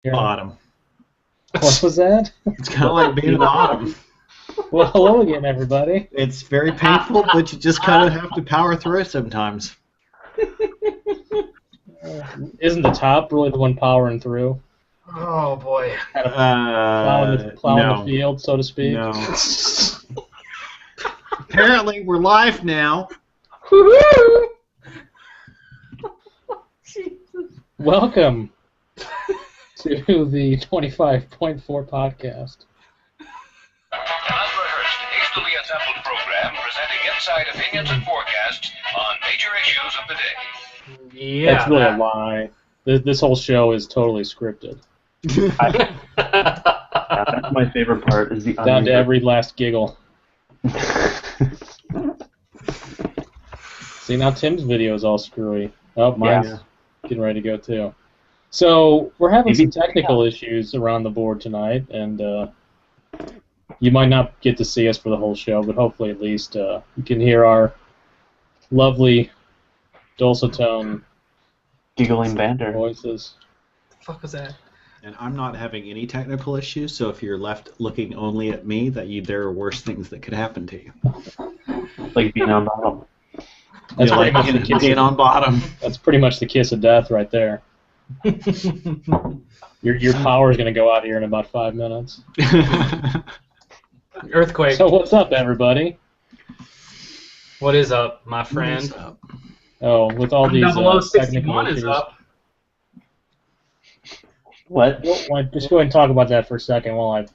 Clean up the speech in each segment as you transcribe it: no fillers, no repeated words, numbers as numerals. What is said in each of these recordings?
Bottom. What was that? It's kind of like being an autumn. Well, hello again, everybody. It's very painful, but you just kind of have to power through it sometimes. Isn't the top really the one powering through? Oh boy. Kind of plowing no. the field, so to speak. No. Apparently, we're live now. Welcome to the 25.4 podcast. An unrehearsed, hastily assembled program presenting inside opinions and forecasts on major issues of the day. Yeah. That's really a lie. This whole show is totally scripted. That's my favorite part. Is the Down to every last giggle. See, now Tim's video is all screwy. Oh, mine's getting ready to go too. So we're having some technical issues around the board tonight, and you might not get to see us for the whole show, but hopefully at least you can hear our lovely dulcet tone giggling banter voices. What the fuck was that? And I'm not having any technical issues, so if you're left looking only at me, there are worse things that could happen to you. like being on bottom. That's like being on bottom. That's pretty much the kiss of death right there. Your power is going to go out here in about 5 minutes. Earthquake. So what's up, everybody? What is up, my friend? What's up? Oh, with all these technical 0061 issues. is up. What? Just go ahead and talk about that for a second while I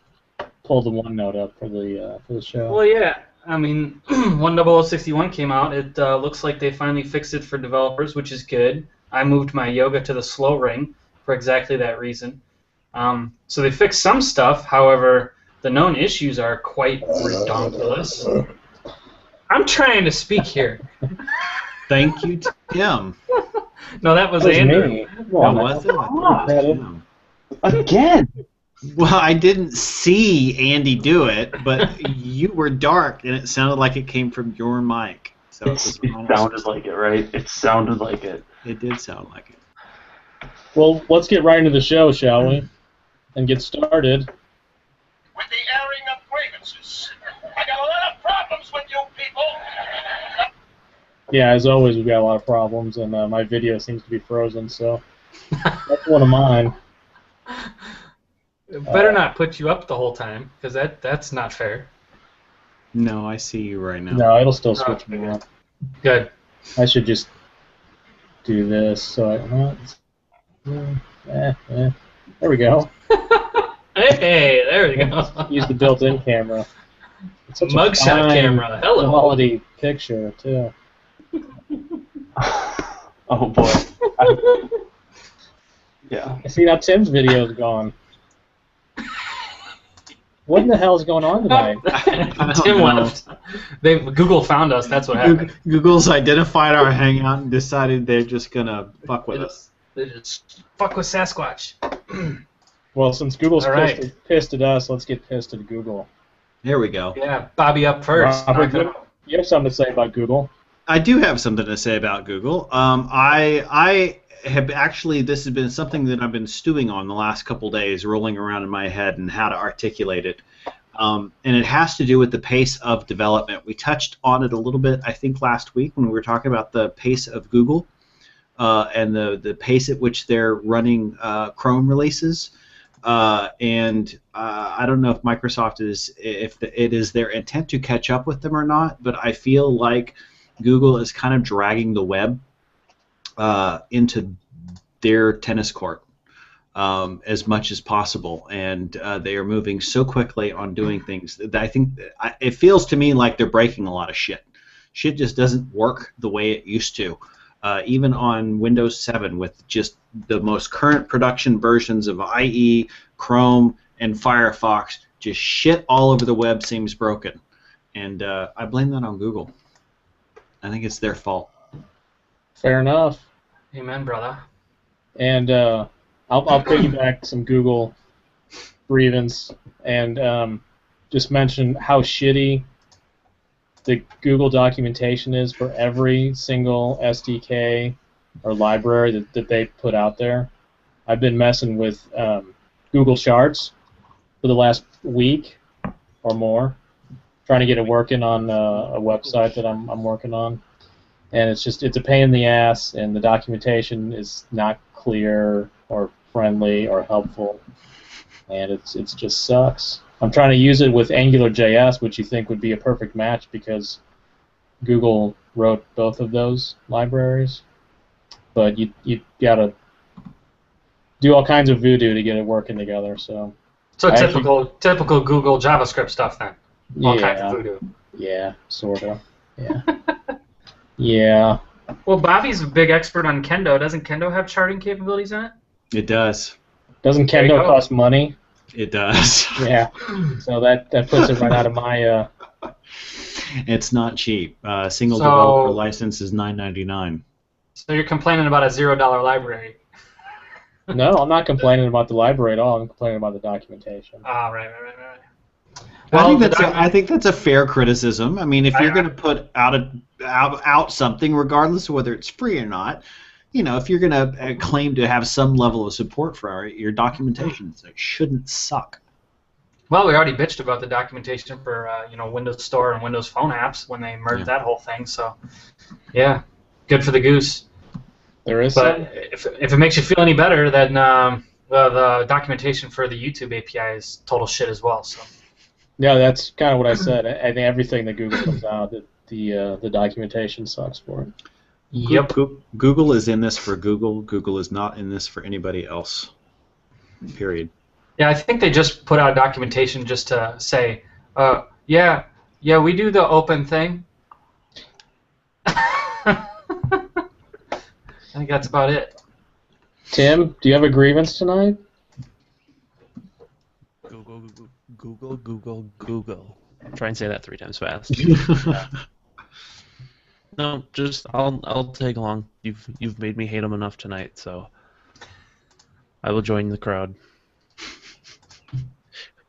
pull the OneNote up for the show. Well, yeah. I mean, 10061 came out. It looks like they finally fixed it for developers, which is good. I moved my yoga to the slow ring for exactly that reason. So they fixed some stuff. However, the known issues are quite ridiculous. I'm trying to speak here. Thank you, Tim. No, that was That was Andrew. me. That was it? I thought it was Tim. Again! Well, I didn't see Andy do it, but you were dark, and it sounded like it came from your mic. So It sounded like it, right? It sounded like it. It did sound like it. Well, let's get right into the show, shall we? And get started. With the airing of grievances, I got a lot of problems with you people. Yeah, as always, we've got a lot of problems, and my video seems to be frozen, so that's one of mine. It better not put you up the whole time, because that's not fair. No, I see you right now. No, it'll still switch me up. Good. I should just do this. So there we go. Hey, there we go. Use the built-in camera. It's such a Mugshot fine camera. Hello. quality picture too. Oh boy. Yeah. I see now Tim's video is gone. What in the hell is going on tonight? Tim left. Google found us. That's what happened. Google's identified our hangout and decided they're just gonna fuck with us. They just fuck with Sasquatch. Well, since Google's All right. pissed at us, let's get pissed at Google. There we go. Yeah, Bobby up first. Robert, you have something to say about Google? I do have something to say about Google. I have actually, this has been something that I've been stewing on the last couple days, rolling around in my head and how to articulate it. And it has to do with the pace of development. We touched on it a little bit, I think, last week when we were talking about the pace of Google and the pace at which they're running Chrome releases. And I don't know if Microsoft it is their intent to catch up with them or not, but I feel like Google is kind of dragging the web into their tennis court as much as possible, and they are moving so quickly on doing things that I think it feels to me like they're breaking a lot of shit. Shit just doesn't work the way it used to. Even on Windows 7 with just the most current production versions of IE, Chrome, and Firefox, just shit all over the web seems broken. And I blame that on Google. I think it's their fault. Fair enough. Amen, brother. And I'll piggyback some Google grievance and just mention how shitty the Google documentation is for every single SDK or library that they put out there. I've been messing with Google Charts for the last week or more, trying to get it working on a website that I'm working on. And it's a pain in the ass, and the documentation is not clear or friendly or helpful, and it just sucks. I'm trying to use it with AngularJS, which you think would be a perfect match because Google wrote both of those libraries, but you gotta do all kinds of voodoo to get it working together. So typical Google JavaScript stuff then. All kinds of voodoo. Yeah, sorta. Yeah. Yeah. Well, Bobby's a big expert on Kendo. Doesn't Kendo have charting capabilities in it? It does. Doesn't Kendo cost money? It does. Yeah. So that puts it right out of my. It's not cheap. Single developer license is $9.99. So you're complaining about a $0 library? No, I'm not complaining about the library at all. I'm complaining about the documentation. Ah, right. Well, I think that's a fair criticism. I mean, if you're going to put out something, regardless of whether it's free or not, if you're going to claim to have some level of support for your documentation, it shouldn't suck. Well, we already bitched about the documentation for Windows Store and Windows Phone apps when they merged that whole thing. So, yeah, good for the goose. There is. But if it makes you feel any better, then the documentation for the YouTube API is total shit as well. So. Yeah, that's kind of what I said. I think everything that Google puts out, the documentation sucks for it. Yep. Google is in this for Google. Google is not in this for anybody else. Period. Yeah, I think they just put out documentation just to say, yeah, we do the open thing. I think that's about it. Tim, do you have a grievance tonight? Google. Try and say that 3 times fast. No, just I'll tag along. You've made me hate them enough tonight, so I will join the crowd.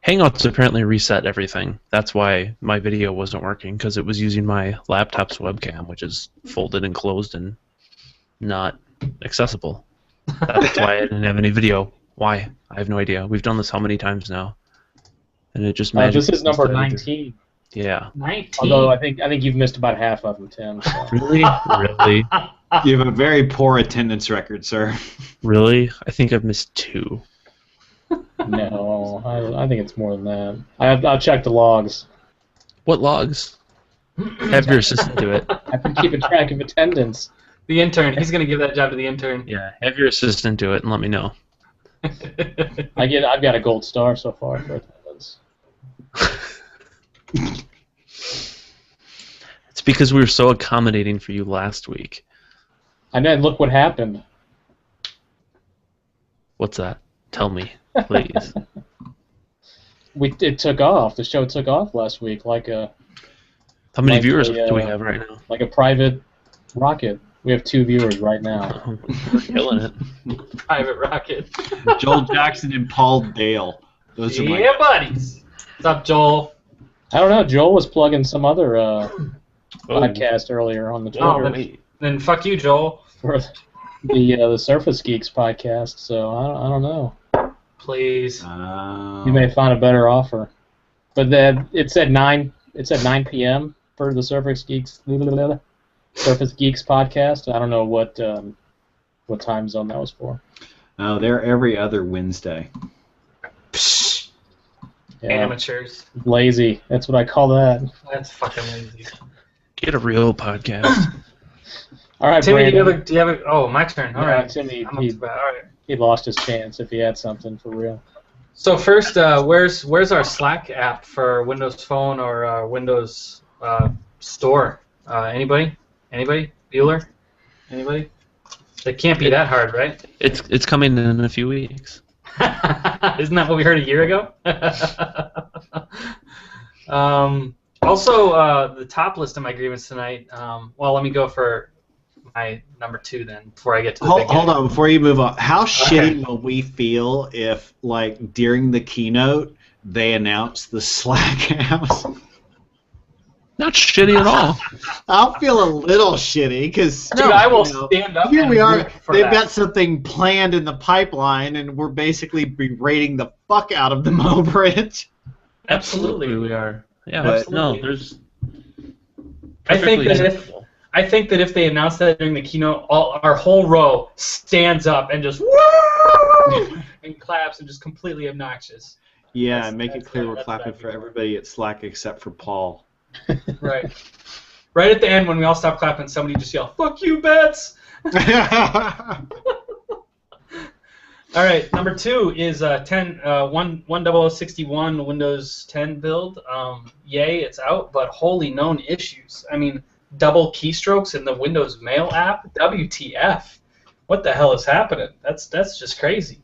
Hangouts apparently reset everything. That's why my video wasn't working, because it was using my laptop's webcam, which is folded and closed and not accessible. That's why I didn't have any video. Why? I have no idea. We've done this how many times now? And it just this is number 19. Yeah. 19. Although I think you've missed about half of them, Tim. So. Really? Really? You have a very poor attendance record, sir. Really? I think I've missed 2. No, I think it's more than that. I'll check the logs. What logs? Have your assistant do it. I've been keeping track of attendance. The intern. He's gonna give that job to the intern. Yeah, have your assistant do it and let me know. I've got a gold star so far for attendance. It's because we were so accommodating for you last week. And then look what happened. What's that? Tell me, please. It took off. The show took off last week like a. How many viewers do we have right now? Like a private rocket. We have 2 viewers right now. We're killing it. Private rocket. Joel Jackson and Paul Dale. Those are my buddies. What's up, Joel? I don't know. Joel was plugging some other podcast earlier on the Twitter. Then fuck you, Joel. For the Surface Geeks podcast. So I don't know. Please. You may find a better offer. But then it said 9 p.m. for the Surface Geeks podcast. I don't know what time zone that was for. Oh, they're every other Wednesday. Psh. Yeah. Amateurs. Lazy. That's what I call that. That's fucking lazy. Get a real podcast. All right, Timmy, Brandon. do you have a? Oh, my turn. All right. Timmy, I'm up to bat. All right. he lost his chance if he had something for real. So first, where's our Slack app for Windows Phone or Windows Store? Anybody? Bueller? Anybody? It can't be that hard, right? It's coming in a few weeks. Isn't that what we heard a year ago? Also, the top list of my grievance tonight. Well, let me go for my number 2 then, before I get to the big Hold guy. on, before you move on. How shitty will we feel if, like, during the keynote, they announce the Slack house? Not shitty at all. I'll feel a little shitty because Dude, I will stand up. here and we are. root for They've that. got something planned in the pipeline, and we're basically berating the fuck out of them over it. Absolutely. We are. Yeah, But- no, there's. I think perfectly that if acceptable. if they announce that during the keynote, our whole row stands up and just woo and claps and just completely obnoxious. Yeah, That's- and make it that's- clear we're that's clapping what I'd for be everybody at Slack except for Paul. Right. Right at the end, when we all stop clapping, somebody just yell, "Fuck you, Bets!" All right, number 2 is 10061 Windows 10 build. Yay, it's out, but holy known issues. I mean, double keystrokes in the Windows Mail app. WTF? What the hell is happening? That's just crazy.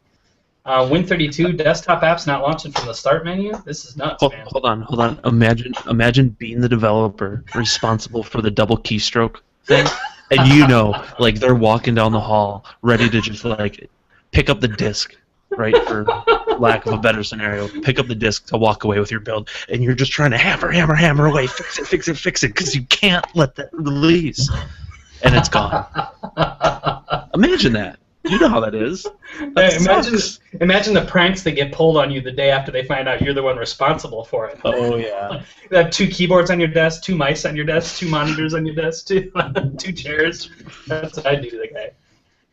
Win32 desktop apps not launching from the start menu. This is nuts, man. Hold on. Imagine being the developer responsible for the double keystroke thing, and like they're walking down the hall, ready to just like pick up the disk, right? For lack of a better scenario, pick up the disk to walk away with your build, and you're just trying to hammer away, fix it, because you can't let that release, and it's gone. Imagine that. You know how that is. That sucks. Imagine the pranks that get pulled on you the day after they find out you're the one responsible for it. Oh yeah. You have 2 keyboards on your desk, 2 mice on your desk, 2 monitors on your desk, 2 chairs. That's what I do to the guy.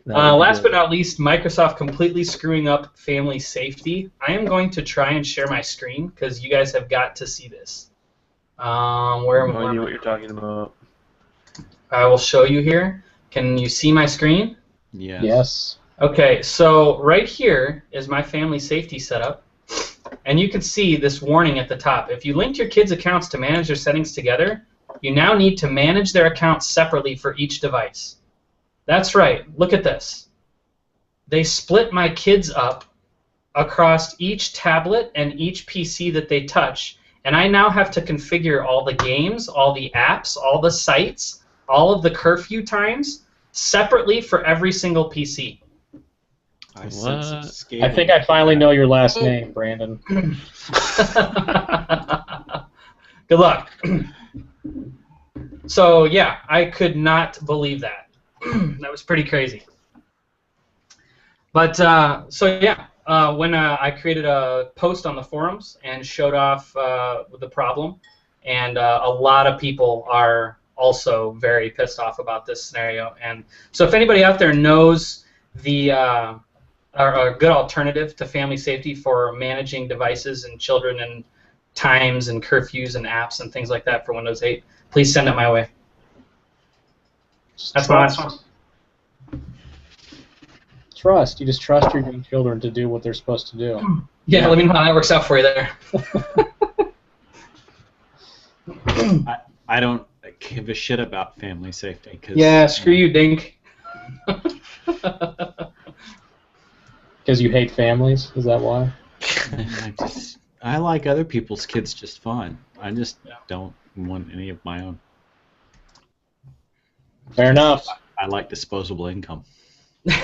Last but not least, Microsoft completely screwing up family safety. I am going to try and share my screen because you guys have got to see this. Where am No idea I? what you're talking about. I will show you here. Can you see my screen? Yes. Yes. Okay, so right here is my family safety setup, and you can see this warning at the top. If you linked your kids' accounts to manage their settings together, you now need to manage their accounts separately for each device. That's right. Look at this. They split my kids up across each tablet and each PC that they touch, and I now have to configure all the games, all the apps, all the sites, all of the curfew times separately for every single PC. I sense What? some scathing. I think I finally know your last name, Brandon. Good luck. So yeah, I could not believe that. That was pretty crazy. But so yeah, when I created a post on the forums and showed off the problem, and a lot of people are also very pissed off about this scenario. And so if anybody out there knows the a good alternative to family safety for managing devices and children and times and curfews and apps and things like that for Windows 8, please send it my way. That's my last one. Trust. You just trust your young children to do what they're supposed to do. Yeah, let me know how that works out for you there. I don't give a shit about family safety. Cause, Yeah, screw you, Dink. Because you hate families? Is that why? I like other people's kids just fine. I just don't want any of my own. Fair enough. I like disposable income. All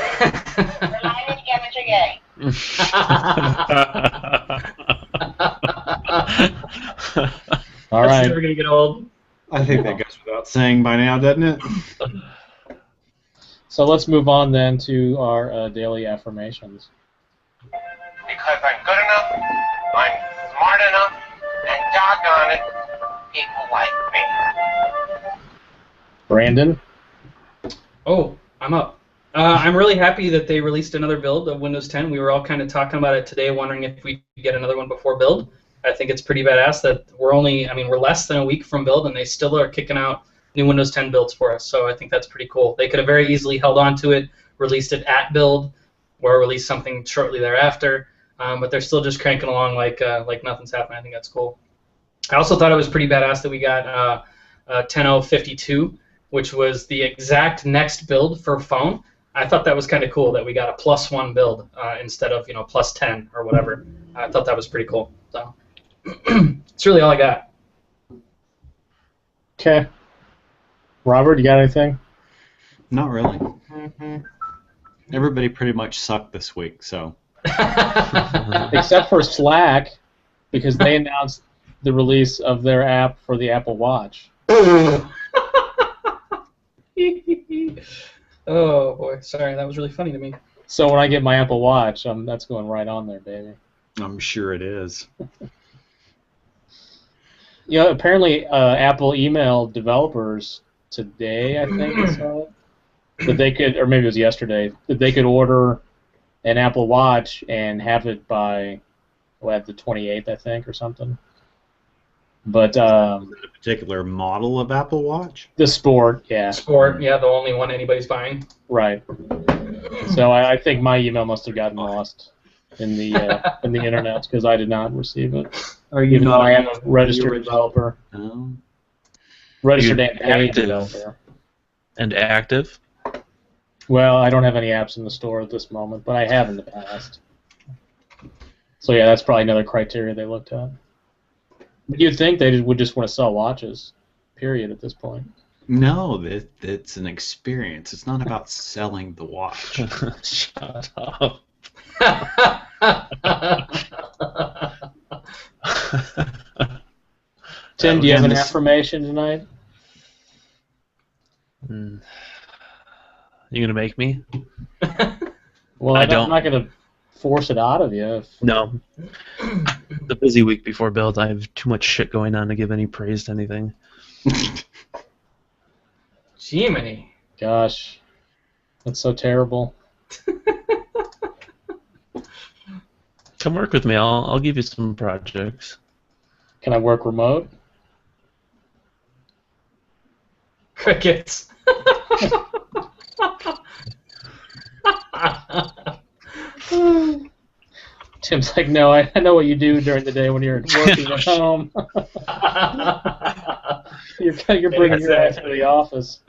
That's right. never gonna get old. I think that goes without saying by now, doesn't it? So let's move on then to our daily affirmations. Because I'm good enough, I'm smart enough, and doggone it, people like me. Brandon? Oh, I'm up. I'm really happy that they released another build of Windows 10. We were all kind of talking about it today, wondering if we could get another one before build. I think it's pretty badass that we're less than a week from build, and they still are kicking out new Windows 10 builds for us. So I think that's pretty cool. They could have very easily held on to it, released it at build, or released something shortly thereafter. But they're still just cranking along like nothing's happening. I think that's cool. I also thought it was pretty badass that we got 10.0.52, which was the exact next build for phone. I thought that was kind of cool that we got a +1 build instead of +10 or whatever. I thought that was pretty cool. So it's really all I got. Okay. Robert, you got anything? Not really. Everybody pretty much sucked this week, so. Except for Slack, because they announced the release of their app for the Apple Watch. Oh boy, sorry, that was really funny to me. So when I get my Apple Watch, that's going right on there, baby. I'm sure it is. Yeah, apparently Apple emailed developers today, I think I saw it, that they could, or maybe it was yesterday, that they could order an Apple Watch and have it by the 28th, I think, or something. But A particular model of Apple Watch? the Sport, yeah, Sport, yeah, the only one anybody's buying. right. So I think my email must have gotten lost in the internet because I did not receive it. Are you Even though I am a the registered original? developer. No. Registered You and paid active. developer. And active. Well, I don't have any apps in the store at this moment, but I have in the past. So yeah, that's probably another criteria they looked at. But you'd think they would just want to sell watches, period, at this point. No, it's an experience. It's not about selling the watch. Shut up. Tim, do you have an Again, this- affirmation tonight? You gonna make me? Well, I I'm don't. not going to force it out of you. No. The busy week before build, I have too much shit going on to give any praise to anything. Jiminy. Gosh, that's so terrible. Come work with me. I'll give you some projects. Can I work remote? Crickets. Tim's like, no, I know what you do during the day when you're working at home. You're bringing your ass to the office.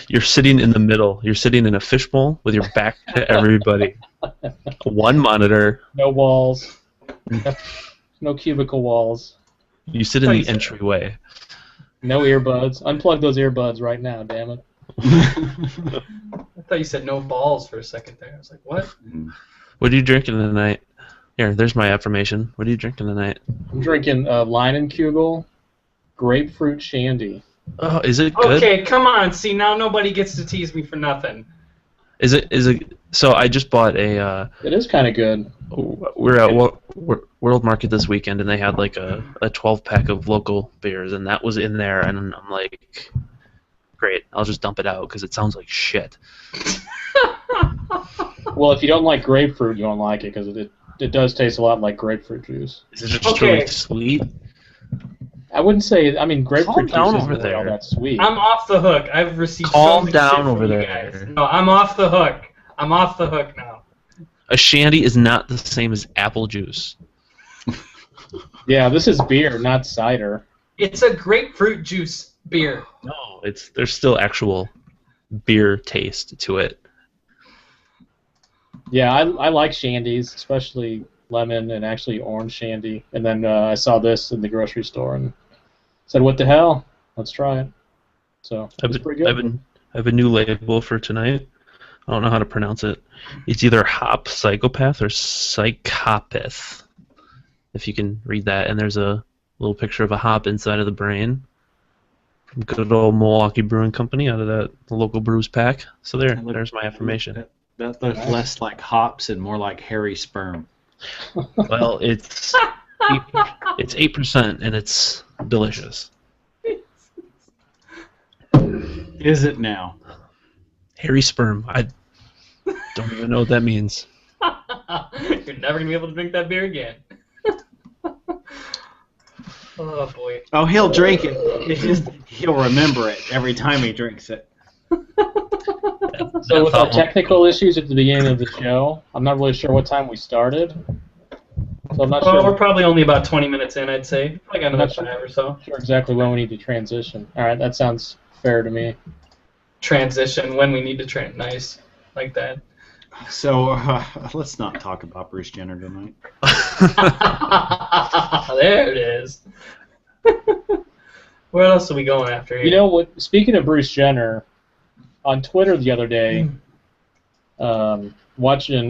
You're sitting in the middle. You're sitting in a fishbowl with your back to everybody. One monitor. No walls. No cubicle walls. You sit in the entryway. No earbuds. Unplug those earbuds right now, damn it. I thought you said no balls for a second there. I was like, what? What are you drinking tonight? Here, there's my affirmation. What are you drinking tonight? I'm drinking Leinenkugel grapefruit shandy. Oh, is it good? Okay, come on. See, now nobody gets to tease me for nothing. Is it? So I just bought a. It is kind of good. We're at World Market this weekend, and they had like a 12-pack of local beers, and that was in there, and I'm like, great, I'll just dump it out because it sounds like shit. Well, if you don't like grapefruit, you won't like it because it does taste a lot like grapefruit juice. Is it just Okay. really sweet? I wouldn't say. I mean, grapefruit Calm down juice isn't over really all there. that sweet. I'm off the hook. I've received so Calm much down shit from over you there. guys. No, I'm off the hook. I'm off the hook now. A shandy is not the same as apple juice. Yeah, this is beer, not cider. It's a grapefruit juice beer. No, there's still actual beer taste to it. Yeah, I like shandies, especially lemon and actually orange shandy. And then I saw this in the grocery store and said, "What the hell? Let's try it." So it's pretty good. I have a new label for tonight. I don't know how to pronounce it. It's either hop psychopath or psychopath. If you can read that, and there's a little picture of a hop inside of the brain. From good old Milwaukee Brewing Company out of the local brews pack. So there's my affirmation. That looks less like hops and more like hairy sperm. Well, it's 8% and it's delicious. Is it now? Hairy sperm. I don't even know what that means. You're never gonna be able to drink that beer again. Oh boy. Oh, he'll drink it. It's just he'll remember it every time he drinks it. So with our technical issues at the beginning of the show, I'm not really sure what time we started. So I'm not Well, we're sure, probably only about 20 minutes in, I'd say. Probably got another 5 or so. sure exactly when we need to transition. All right, that sounds fair to me. Transition when we need to nice, like that. So let's not talk about Bruce Jenner tonight. There it is. Where else are we going after here? You know what? Speaking of Bruce Jenner, on Twitter the other day, watching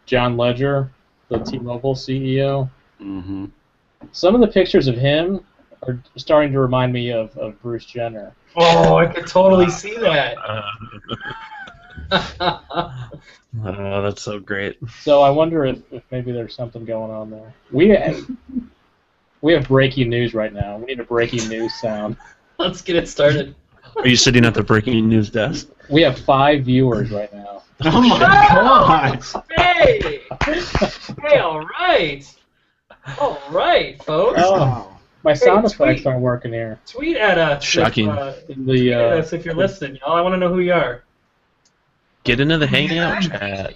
John Ledger, the T-Mobile CEO, Mm-hmm. Some of the pictures of him are starting to remind me of Bruce Jenner. Oh, I could totally see that. Oh, that's so great. So I wonder if maybe there's something going on there. We have breaking news right now. We need a breaking news sound. Let's get it started. Are you sitting at the breaking news desk? We have 5 viewers right now. Oh my God! Hey! Hey, all right. All right, folks. Oh, my sound Hey, effects tweet. aren't working here. Tweet at us. Shocking. In Tweet at the us if you're listening, y'all. I want to know who you are. Get into the Hangout chat.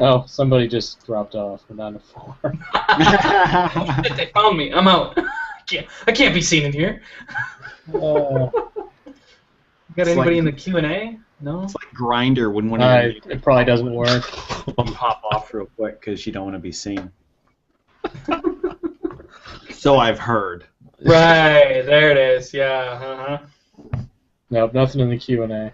oh, somebody just dropped off. We're down to 4. They found me. I'm out. I can't be seen in here. Got It's anybody like- in the Q&A? No? It's like Grinder when one of you it probably doesn't work. pop off real quick because you don't want to be seen. So I've heard. Right, there it is. Yeah, Nope, nothing in the Q&A.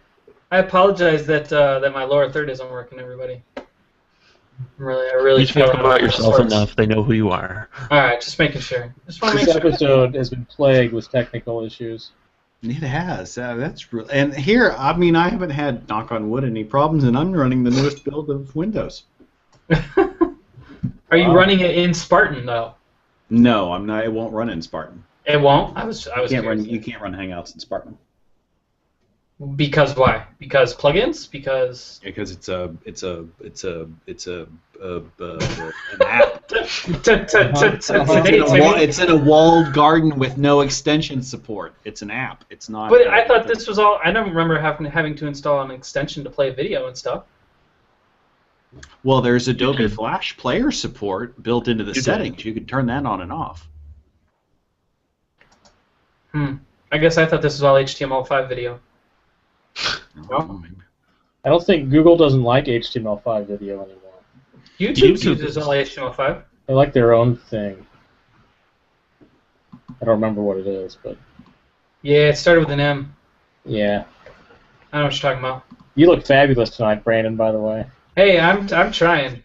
I apologize that that my lower third isn't working, everybody. I really You feel talk out about of yourself sorts. enough. They know who you are. All right, just making sure. Just want to This make sure. episode has been plagued with technical issues. It has. That's real. And here, I mean, I haven't had, knock on wood, any problems, and I'm running the newest build of Windows. Are you running it in Spartan though? No, I'm not. It won't run in Spartan. It won't. I was You can't run. curious. You can't run Hangouts in Spartan Because why? Because plugins? Because because it's an app. It's in a walled garden with no extension support. It's an app. It's not. But I thought this was all. I don't remember having to install an extension to play video and stuff. Well, there's Adobe did. Flash Player support built into the You did. settings. You can turn that on and off. I guess I thought this was all HTML5 video. Oh. I don't think Google doesn't like HTML5 video anymore. YouTube YouTube uses is. all HTML5. They like their own thing. I don't remember what it is, but Yeah, it started with an M. yeah. I know what you're talking about. You look fabulous tonight, Brandon, by the way. Hey, I'm trying.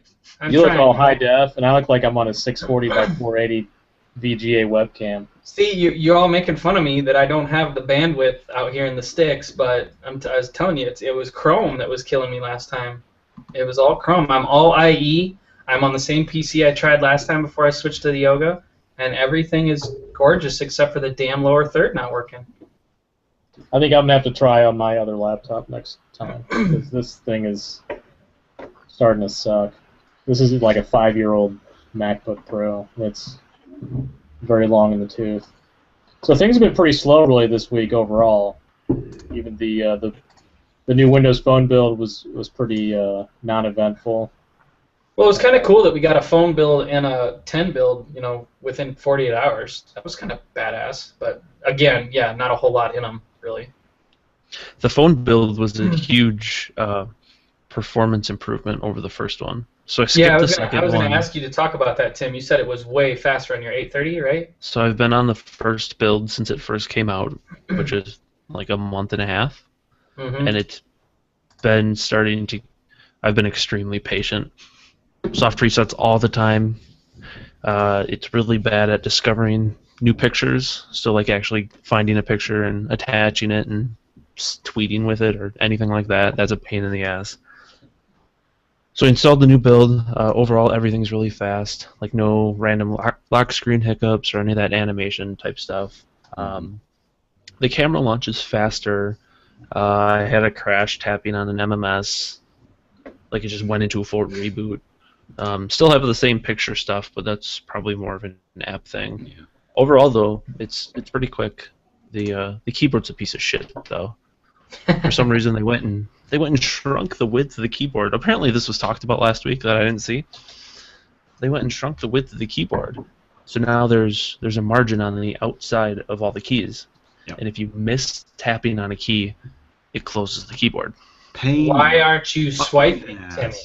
You look all high def, and I look like I'm on a 640 by 480 VGA webcam. See, you're all making fun of me that I don't have the bandwidth out here in the sticks, but I was telling you, it was Chrome that was killing me last time. It was all Chrome. I'm all IE. I'm on the same PC I tried last time before I switched to the Yoga, and everything is gorgeous except for the damn lower third not working. I think I'm going to have to try on my other laptop next time, because this thing is starting to suck. This is like a 5-year-old MacBook Pro that's very long in the tooth. So things have been pretty slow really this week overall. Even the new Windows Phone build was pretty non-eventful. Well, it was kind of cool that we got a phone build and a 10 build, within 48 hours. That was kind of badass. But again, yeah, not a whole lot in them, really. The phone build was a huge performance improvement over the first one. So I skipped Yeah, I the was second going one. to ask you to talk about that, Tim. You said it was way faster on your 830, right? So I've been on the first build since it first came out, which is like a month and a half, Mm-hmm. and it's been starting to. I've been extremely patient. Soft resets all the time. It's really bad at discovering new pictures. So like actually finding a picture and attaching it and tweeting with it or anything like that. That's a pain in the ass. So I installed the new build. Overall, everything's really fast. Like no random lock screen hiccups or any of that animation type stuff. The camera launches faster. I had a crash tapping on an MMS. Like it just went into a full reboot. Still have the same picture stuff, but that's probably more of an app thing. Yeah. Overall, though, it's pretty quick. The keyboard's a piece of shit, though. For some reason, they went and shrunk the width of the keyboard. Apparently, this was talked about last week that I didn't see. They went and shrunk the width of the keyboard, so now there's a margin on the outside of all the keys, Yep. and if you miss tapping on a key, it closes the keyboard. Pain. Why aren't you swiping, Timmy?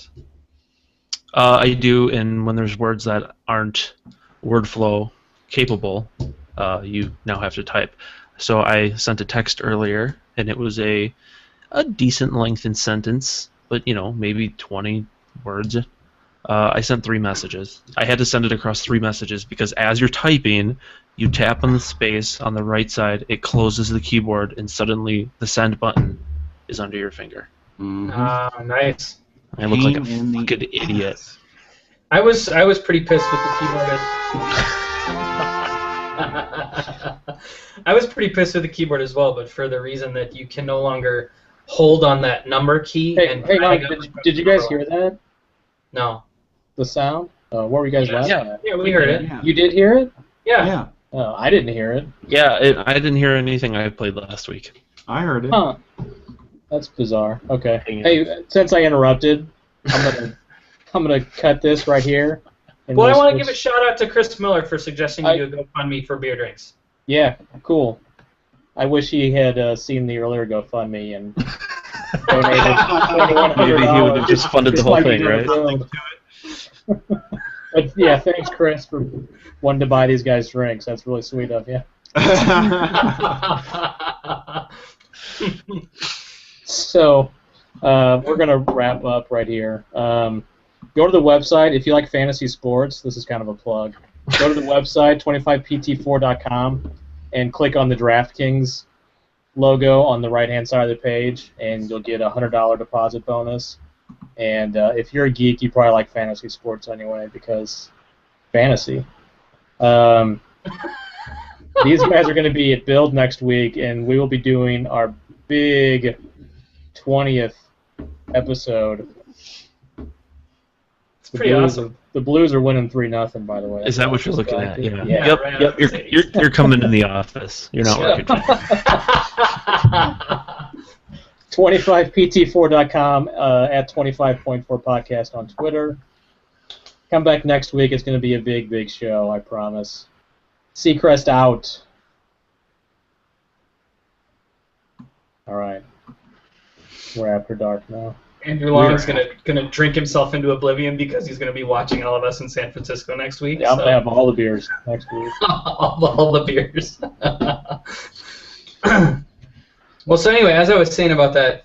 I do, and when there's words that aren't WordFlow capable, you now have to type. So I sent a text earlier, and it was a decent length in sentence, but maybe 20 words. I sent 3 messages. I had to send it across 3 messages because as you're typing, you tap on the space on the right side, it closes the keyboard, and suddenly the send button is under your finger. Nice. I look like a Pain in the fucking idiot. ass. I was pretty pissed with the keyboard. I was pretty pissed with the keyboard as well, but for the reason that you can no longer hold on that number key. Hey, no, did you guys hear that? No. The sound? What were you guys laughing at? Yeah, we heard it. Yeah. You did hear it? Yeah. Yeah, Oh, I didn't hear it. Yeah, I didn't hear anything I played last week. I heard it. Huh. That's bizarre. Okay. Hang on. Hey, since I interrupted, I'm gonna cut this right here. and Well, I we'll want to give a switch- shout out to Chris Miller for suggesting you do a GoFundMe for beer drinks. Yeah, cool. I wish he had seen the earlier GoFundMe and donated $100. Maybe he would have just funded the whole like he thing, did right? Bill. But yeah, thanks, Chris, for wanting to buy these guys drinks. That's really sweet of you. So we're going to wrap up right here. Go to the website. If you like fantasy sports, this is kind of a plug. Go to the website, 25pt4.com, and click on the DraftKings logo on the right-hand side of the page, and you'll get a $100 deposit bonus. And if you're a geek, you probably like fantasy sports anyway, because fantasy. These guys are going to be at Build next week, and we will be doing our big 20th episode. It's pretty awesome. The Blues are winning 3-0, by the way. Is that what you're looking at? Yeah. Yeah. Yep. right Yep. on. You're coming in the office. You're not working. 25pt4.com, at 25.4 podcast on Twitter. Come back next week. It's going to be a big, big show, I promise. Seacrest out. All right. We're after dark now. Andrew Long is gonna drink himself into oblivion because he's gonna be watching all of us in San Francisco next week. Yeah, I'm going to have all the beers next week. all the beers. Well, so anyway, as I was saying about the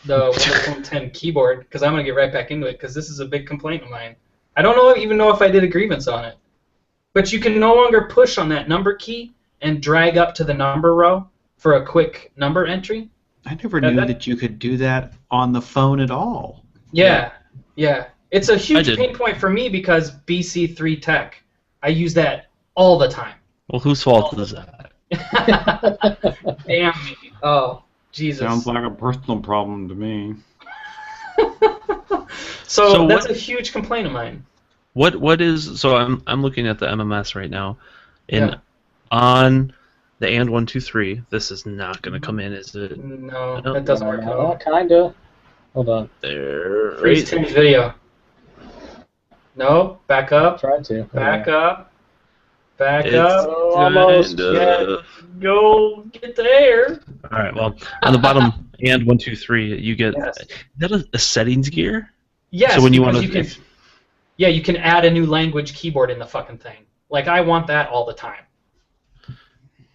Windows Phone 10 keyboard, because I'm gonna get right back into it, because this is a big complaint of mine. I don't even know if I did a grievance on it, but you can no longer push on that number key and drag up to the number row for a quick number entry. I never knew that you could do that on the phone at all. Yeah. It's a huge did. pain point for me because BC3 Tech, I use that all the time. Well, whose fault is that? Damn me. Oh, Jesus. Sounds like a personal problem to me. So that's what- a huge complaint of mine. What is so? I'm looking at the MMS right now, and Yeah. on the and 123, this is not going to come in, is it? No, No. that doesn't work at all. Kinda. Hold on. There. Freeze Right. Tim's video. No, back up. Try to. Back up. Back It's up. Oh, almost. kinda- Go get there. All right. Well, on the bottom and 123, you get Yes. is that a settings gear? Yes, So when you because want to, you can add a new language keyboard in the fucking thing. Like, I want that all the time.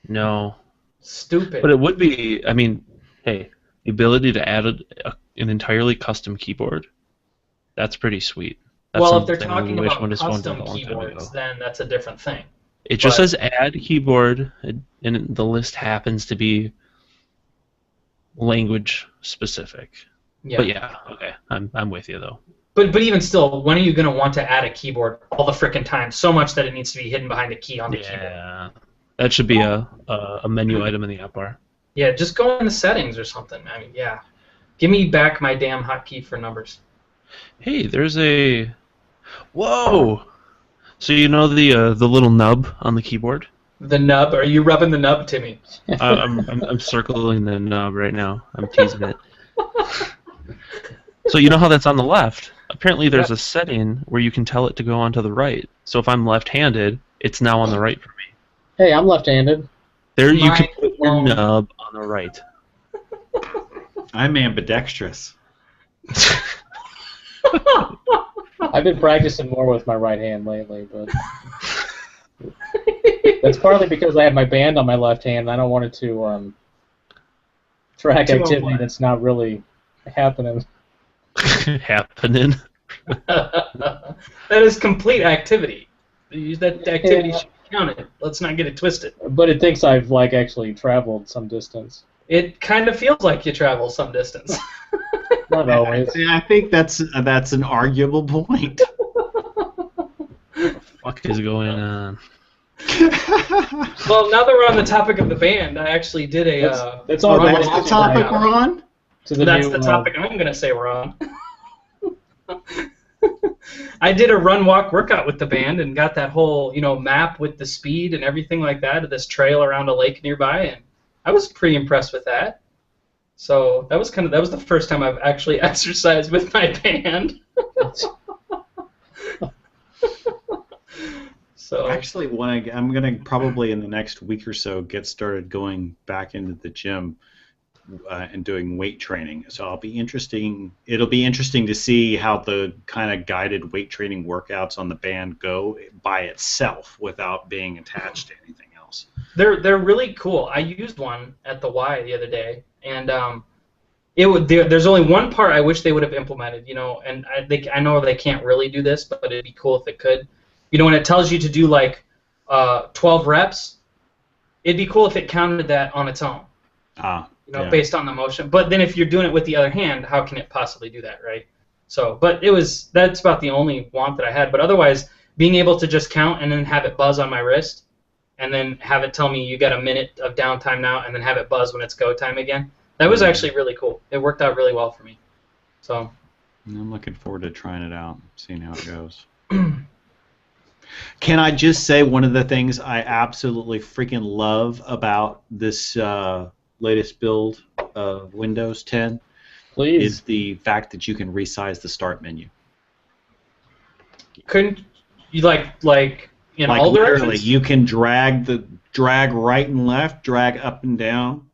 no, Stupid. but it would be. I mean, hey, the ability to add an entirely custom keyboard, that's pretty sweet. That's well, if they're something I talking wish about Windows Phone did custom a long time keyboards, ago. then that's a different thing. It just but- says add keyboard, and the list happens to be language specific. Yeah. But yeah, okay, I'm with you though. But even still, when are you going to want to add a keyboard all the frickin' time? So much that it needs to be hidden behind a key on the keyboard. Yeah, that should be a menu item in the app bar. Yeah, just go in the settings or something. I mean, yeah. Give me back my damn hotkey for numbers. Hey, there's a whoa. So you know the little nub on the keyboard? The nub? Are you rubbing the nub, Timmy? I'm circling the nub right now. I'm teasing it. So you know how that's on the left? Apparently there's a setting where you can tell it to go on to the right. So if I'm left-handed, it's now on the right for me. Hey, I'm left-handed. There you can Mind put your blown. nub on the right. I'm ambidextrous. I've been practicing more with my right hand lately, but that's partly because I have my band on my left hand, and I don't want it to track Too activity online. that's not really happening. Happening. That is complete activity. That activity should be counted. Let's not get it twisted. But it thinks I've like actually traveled some distance. It kind of feels like you travel some distance. Not always. I think that's an arguable point. What is going on? Well, now that we're on the topic of the band, I actually did a. That's all. That's the topic we're on. That's the topic I'm going to say we're on. I did a run-walk workout with the band and got that whole, map with the speed and everything like that of this trail around a lake nearby, and I was pretty impressed with that. So that was the first time I've actually exercised with my band. So Actually, I'm gonna probably in the next week or so get started going back into the gym and doing weight training. So it'll be interesting to see how the kind of guided weight training workouts on the band go by itself without being attached to anything else. They're really cool. I used one at the Y the other day, and there's only one part I wish they would have implemented, and I know they can't really do this, but it'd be cool if it could. When it tells you to do like 12 reps, it'd be cool if it counted that on its own. Based on the motion. But then if you're doing it with the other hand, how can it possibly do that, right? So, but that's about the only want that I had. But otherwise, being able to just count and then have it buzz on my wrist, and then have it tell me you got a minute of downtime now, and then have it buzz when it's go time again. That was actually really cool. It worked out really well for me. So. I'm looking forward to trying it out, seeing how it goes. Can I just say one of the things I absolutely freaking love about this latest build of Windows 10 is the fact that you can resize the start menu. Couldn't you like in all literally, directions? you can drag right and left, drag up and down.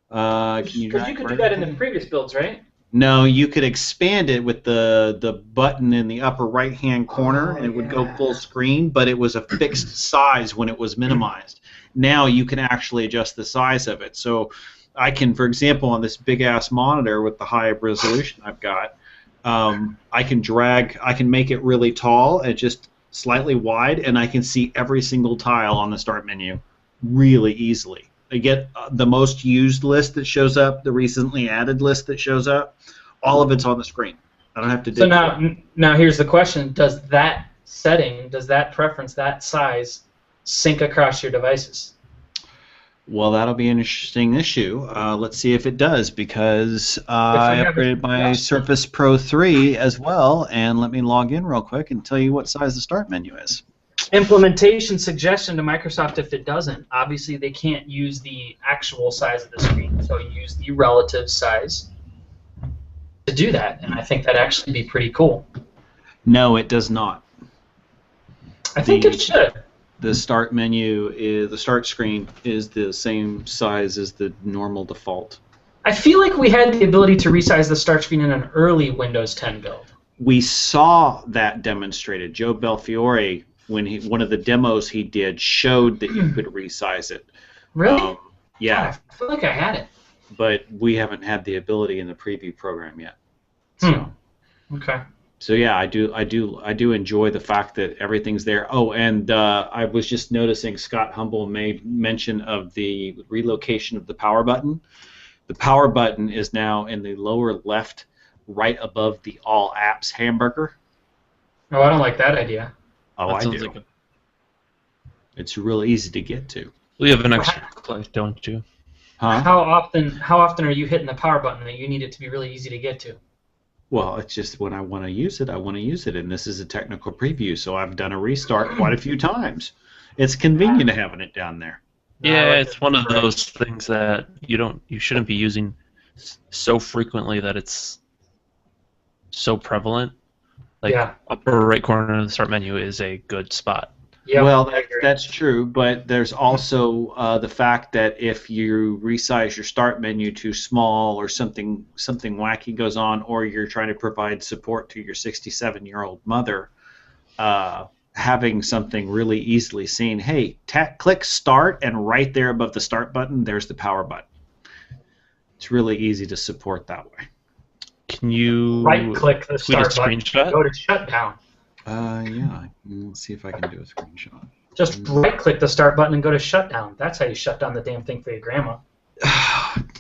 Because you could do that in the previous builds, right? No, you could expand it with the button in the upper right-hand corner, and it would go full screen, but it was a fixed size when it was minimized. Now you can actually adjust the size of it. So I can, for example, on this big-ass monitor with the high resolution I've got, I can make it really tall and just slightly wide, and I can see every single tile on the start menu really easily. I get the most used list that shows up, the recently added list that shows up. All of it's on the screen. I don't have to. So now here's the question: does that preference, that size, sync across your devices? Well, that'll be an interesting issue. Let's see if it does, because I upgraded my Surface Pro 3 as well, and let me log in real quick and tell you what size the start menu is. Implementation suggestion to Microsoft if it doesn't. Obviously, they can't use the actual size of the screen, so use the relative size to do that, and I think that'd actually be pretty cool. No, it does not. I think it should. The start menu the start screen is the same size as the normal default. I feel like we had the ability to resize the start screen in an early Windows 10 build. We saw that demonstrated. Joe Belfiore, when one of the demos he did, showed that you could resize it. Really? Yeah. God, I feel like I had it. But we haven't had the ability in the preview program yet. So. Okay. So yeah, I do enjoy the fact that everything's there. Oh, and I was just noticing Scott Humble made mention of the relocation of the power button. The power button is now in the lower left, right above the All Apps hamburger. Oh, I don't like that idea. Oh, That I sounds do. like It's real easy to get to. we have an extra click, don't you? Huh? How often are you hitting the power button that you need it to be really easy to get to? Well, it's just when I want to use it, I want to use it, and this is a technical preview, so I've done a restart quite a few times. It's convenient to having it down there. Yeah, it's one of those things that you shouldn't be using so frequently that it's so prevalent. Like upper right corner of the start menu is a good spot. Yeah. Well, that's true, but there's also the fact that if you resize your start menu too small, or something wacky goes on, or you're trying to provide support to your 67-year-old mother, having something really easily seen, hey, click start, and right there above the start button, there's the power button. It's really easy to support that way. Can you Right-click the tweet a start button. screenshot? Go to shutdown. Yeah. Let's see if I can do a screenshot. Just right-click the start button and go to shutdown. That's how you shut down the damn thing for your grandma.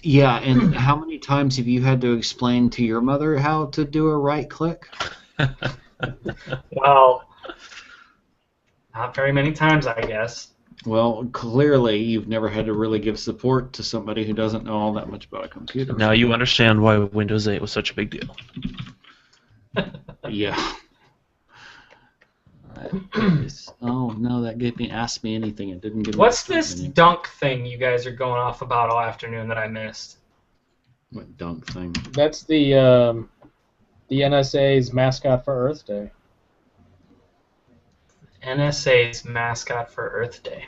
Yeah, and how many times have you had to explain to your mother how to do a right click? Well, not very many times, I guess. Well, clearly you've never had to really give support to somebody who doesn't know all that much about a computer. Now you understand why Windows 8 was such a big deal. Yeah. Oh no, that gave me Ask Me Anything. It didn't give me. What's the this menu. dunk thing you guys are going off about all afternoon that I missed? What dunk thing? That's the NSA's mascot for Earth Day. NSA's mascot for Earth Day.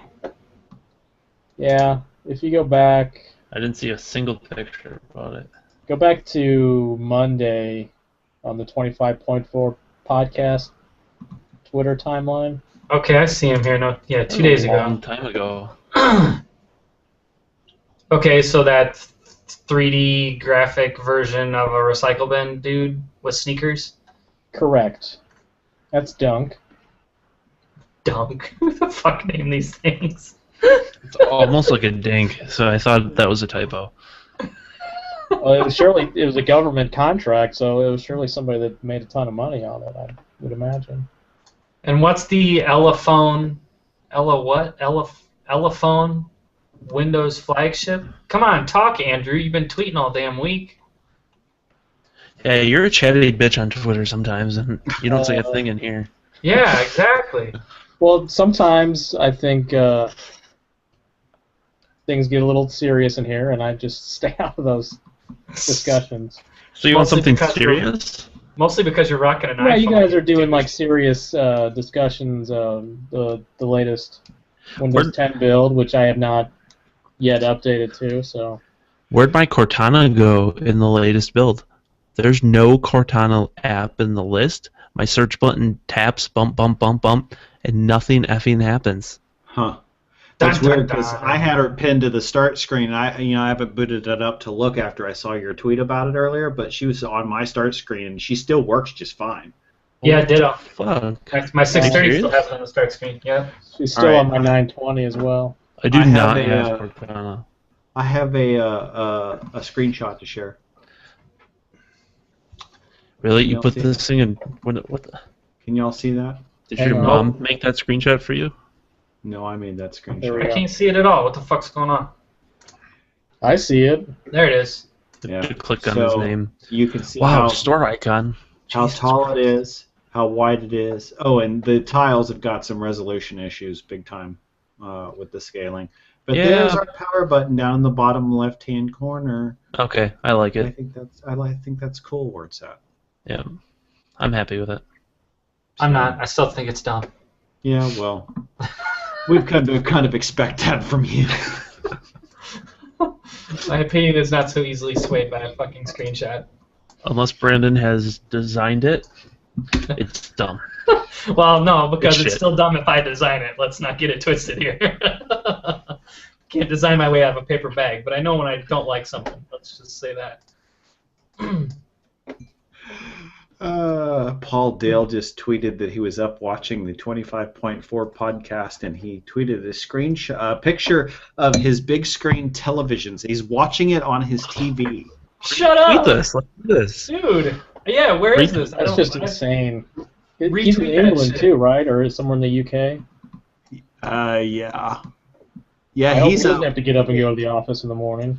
Yeah, if you go back, I didn't see a single picture about it. go back to Monday on the 25.4 podcast Twitter timeline. Okay, I see him here. No, yeah, 2 days A ago. long time ago. Okay, so that 3D graphic version of a recycle bin dude with sneakers? Correct. That's Dunk. Dunk. Who the fuck named these things? It's almost like a dink, so I thought that was a typo. Well, it was a government contract, so it was surely somebody that made a ton of money on it, I would imagine. And what's the Elephone? Elephone Windows flagship? Come on, talk, Andrew. You've been tweeting all damn week. Hey, you're a chatty bitch on Twitter sometimes, and you don't say a thing in here. Yeah, exactly. Well, sometimes I think things get a little serious in here, and I just stay out of those discussions. So you want Mostly something because serious? Mostly because you're rocking an iPhone. Yeah, you guys are doing like serious discussions of the latest Windows 10 build, which I have not yet updated to. So Where'd my Cortana go in the latest build? There's no Cortana app in the list. My search button taps, bump, bump, bump, bump, and nothing effing happens. Huh. Dun, That's dun, weird because dun. I had her pinned to the start screen. I haven't booted it up to look after I saw your tweet about it earlier, but she was on my start screen and she still works just fine. Yeah, ditto. Fuck. My 630 serious? still has it on the start screen. Yeah. she's still All right. on my 920 as well. I do I have not a, have Cortana. I have a screenshot to share. Really? You You'll put see. this thing in... What the... Can y'all see that? Did your Hang on. mom make that screenshot for you? No, I made that There screenshot. we I go. can't see it at all. What the fuck's going on? I see it. There it is. Yeah. You click on his So, name. You can see Wow, how store icon. how Jesus tall Christ. it is, how wide it is. Oh, and the tiles have got some resolution issues, big time, with the scaling. But Yeah. there's our power button down in the bottom left-hand corner. Okay, I like I it. think that's cool where it's at. Yeah, I'm happy with it. I'm not. I still think it's dumb. Yeah, well, we've come to kind of expect that from you. My opinion is not so easily swayed by a fucking screenshot. Unless Brandon has designed it, it's dumb. Well, no, because It's it's shit. still dumb if I design it. Let's not get it twisted here. Can't design my way out of a paper bag, but I know when I don't like something. Let's just say that. Paul Dale just tweeted that he was up watching the 25.4 podcast, and he tweeted a screenshot, a picture of his big screen televisions. He's watching it on his TV. Shut Read up, this. Look at this. dude. Yeah, where is this? I That's don't- just I- insane. He's Retweet in that England shit. too, right? Or is somewhere in the UK? Yeah. I Yeah, hope he he's doesn't have to get up and go to the office in the morning.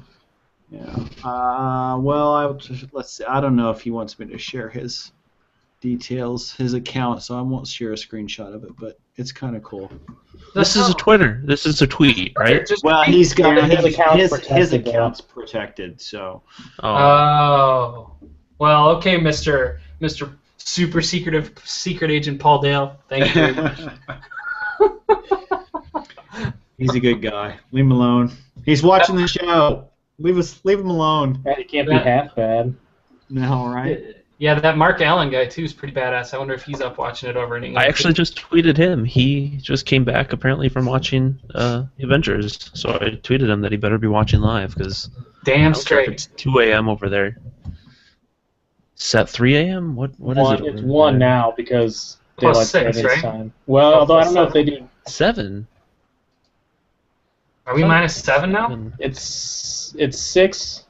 Yeah. Well, let's see. I don't know if he wants me to share his details, his account, so I won't share a screenshot of it, but it's kind of cool. This is a Twitter. This is a tweet, right? Just Well, he's got Yeah, his account's his protected, account's protected, so. Oh, Oh. Well, okay, Mr. Super secret agent Paul Dale. Thank you very much. He's a good guy. Leave him alone. He's watching the show. Leave him alone. Man, he can't be That- half bad. No, right? Yeah, that Mark Allen guy too is pretty badass. I wonder if he's up watching it over in England. I actually just tweeted him. He just came back apparently from watching Avengers, so I tweeted him that he better be watching live because Damn it's straight. 2 a.m. over there. set 3 a.m.? What is One, it? it's 1 now because Plus daylight 6, savings right? time. Well, although I don't know if they do. 7. Are we minus 7 now? 7. It's 6.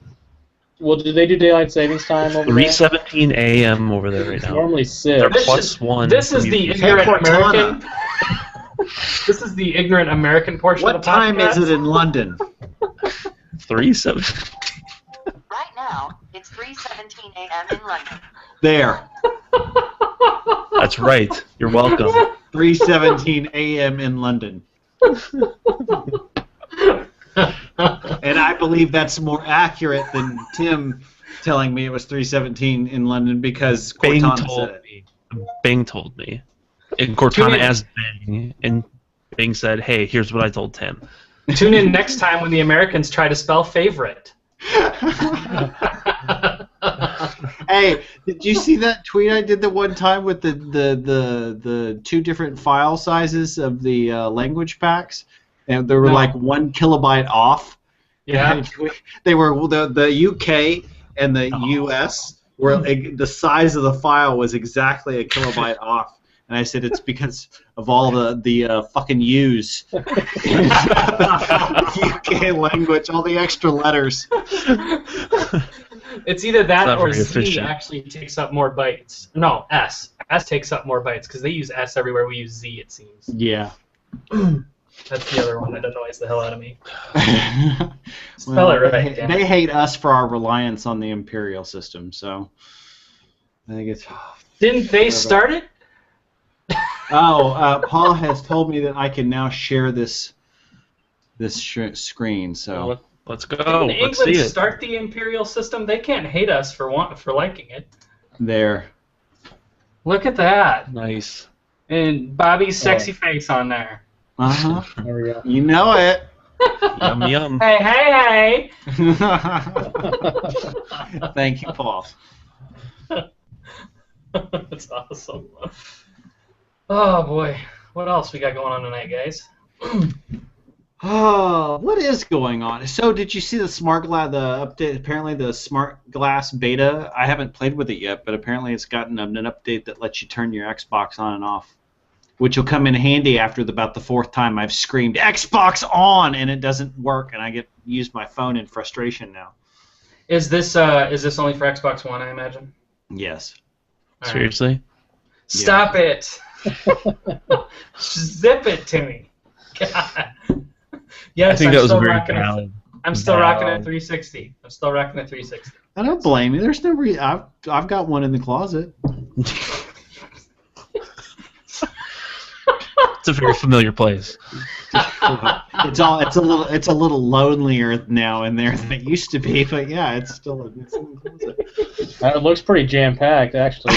Well, do they do daylight savings time over there? 3:17 a.m. over there right It's now. normally 6. They're This plus is- 1. This is from the you. ignorant Cortana. American. This is the ignorant American portion What of the time podcast. is it in London? 3:7. Right now, it's 3:17 a.m. in London. There. That's right. You're welcome. 3:17 a.m. in London. And I believe that's more accurate than Tim telling me it was 3:17 in London because Bing Cortana told said it. me. Bing told me. And Cortana asked Bing, and Bing said, "Hey, here's what I told Tim." Tune in next time when the Americans try to spell favorite. Hey, did you see that tweet I did the one time with the 2 different file sizes of the language packs? And they were No. like 1 kilobyte off. Yeah. They were the UK and the US were the size of the file was exactly a kilobyte off. And I said it's because of all the fucking U's. UK language, all the extra letters. It's either that Not or very Z efficient. actually takes up more bytes. No, S. S takes up more bytes because they use S everywhere we use Z, it seems. Yeah. That's the other one that annoys the hell out of me. Spell Well, it right. damn it. They hate us for our reliance on the imperial system, so I think it's. Didn't they start it? Paul has told me that I can now share this screen. So Let's go. Didn't Let's see England it. start the imperial system? They can't hate us for liking it. there. Look at that. Nice. And Bobby's sexy face on there. Uh huh. There we go. You know it. Yum yum. Hey, hey, Thank you, Paul. hey! That's awesome. Oh boy, what else we got going on tonight, guys? Oh, what is going on? So, did you see the smart glass? The update. Apparently, the smart glass beta. I haven't played with it yet, but apparently, it's gotten an update that lets you turn your Xbox on and off, which will come in handy after about the 4th time I've screamed "Xbox on" and it doesn't work, and I use my phone in frustration now. Is this only for Xbox One? I imagine. Yes. All right. Seriously? Stop it! Zip it to me. God. Yes, I think I'm that was still very rocking valid. I'm still rocking a 360. I'm still rocking a 360. I don't blame you. There's no reason. I've got one in the closet. It's a very familiar place. It's a little lonelier now in there than it used to be, but yeah, it's still in the closet. It looks pretty jam-packed, actually.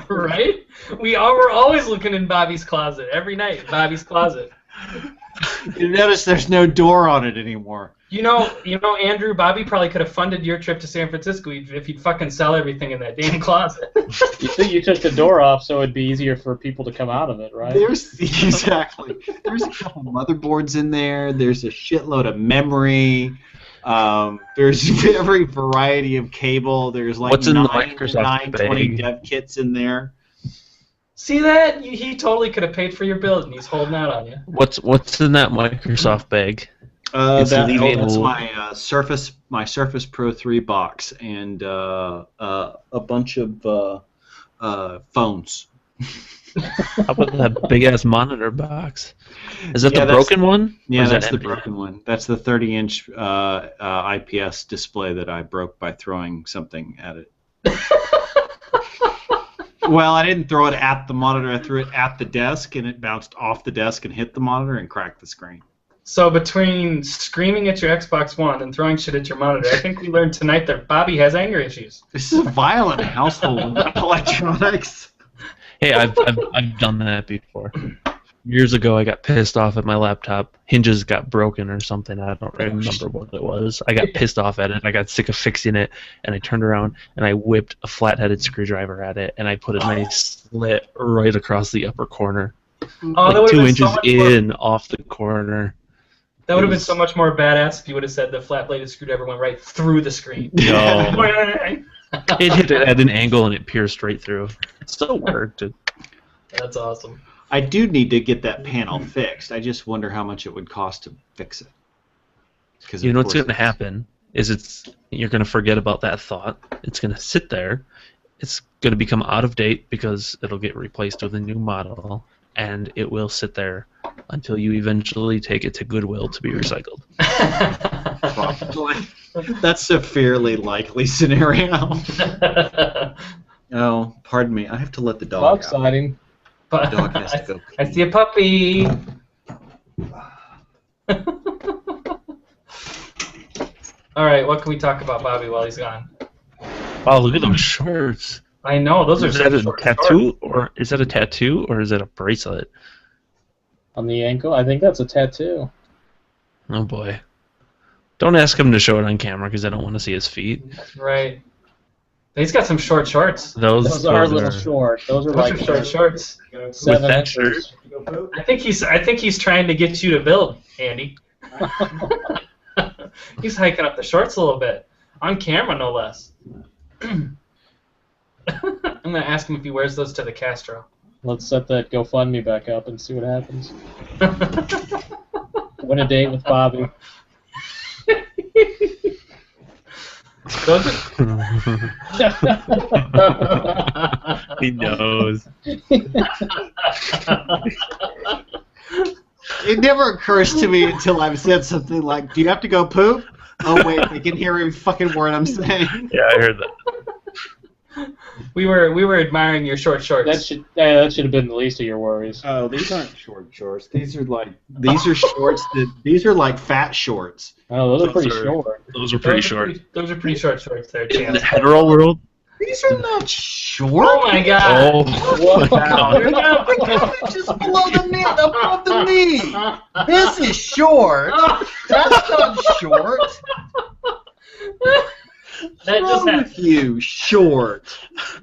Right? We're always looking in Bobby's closet every night. Bobby's closet. You notice there's no door on it anymore. You know, Andrew, Bobby probably could have funded your trip to San Francisco if you'd fucking sell everything in that damn closet. You think you took the door off so it'd be easier for people to come out of it, right? There's a couple motherboards in there. There's a shitload of memory. There's every variety of cable. There's like What's in the 920 Microsoft bag? dev kits in there. See that? He totally could have paid for your build, and he's holding out on you. What's in that Microsoft bag? It's leaving That's a- my Surface Pro 3 box and a bunch of phones. How about that big ass monitor box? Is that Yeah, the that's- broken one? Or Yeah, is that that's the empty? broken one. That's the 30-inch IPS display that I broke by throwing something at it. Well, I didn't throw it at the monitor. I threw it at the desk, and it bounced off the desk and hit the monitor and cracked the screen. So between screaming at your Xbox One and throwing shit at your monitor, I think we learned tonight that Bobby has anger issues. This is a violent household with electronics. Hey, I've done that before. Years ago, I got pissed off at my laptop. Hinges got broken or something. I don't remember what it was. I got pissed off at it. I got sick of fixing it, and I turned around and I whipped a flat-headed screwdriver at it, and I put a nice slit right across the upper corner, Oh, like that would 2 have been inches so much more, in off the corner. that would have been so much more badass if you would have said the flat-bladed screwdriver went right through the screen. No. It hit it at an angle and it pierced right through. It still worked. That's awesome. I do need to get that panel fixed. I just wonder how much it would cost to fix it. Because You know what's going to happen is you're going to forget about that thought. It's going to sit there. It's going to become out of date because it'll get replaced with a new model, and it will sit there until you eventually take it to Goodwill to be recycled. That's a fairly likely scenario. Oh, pardon me. I have to let the dog How out. exciting. The dog has to go. I see a puppy. All right, what can we talk about, Bobby, while he's gone? Wow, look at those shorts. I know those are Is that a short tattoo, or is that a tattoo, or is that a bracelet? On the ankle? I think that's a tattoo. Oh boy! Don't ask him to show it on camera because I don't want to see his feet. shorts. Right. He's got some short shorts. Those are a little short. Those are Those like are short shorts. With 7 that inches. shirt. I think he's trying to get you to build, Andy. He's hiking up the shorts a little bit. On camera, no less. I'm going to ask him if he wears those to the Castro. Let's set that GoFundMe back up and see what happens. Win a date with Bobby. Those are, He knows. It never occurs to me until I've said something like, "Do you have to go poop?" Oh wait, they can hear every fucking word I'm saying. Yeah, I heard that. we were admiring your short shorts. That should have been the least of your worries. Oh, these aren't short shorts. These are shorts these are like fat shorts. Oh, those are pretty Those are- short. Those are pretty short. Those are pretty short shorts there, In the Chance. hetero world. These are not short. Oh my god! Oh, Wow. They're not- It's just below the knee, above the knee. This is short. That's not short. That just What's wrong happened. with you, short.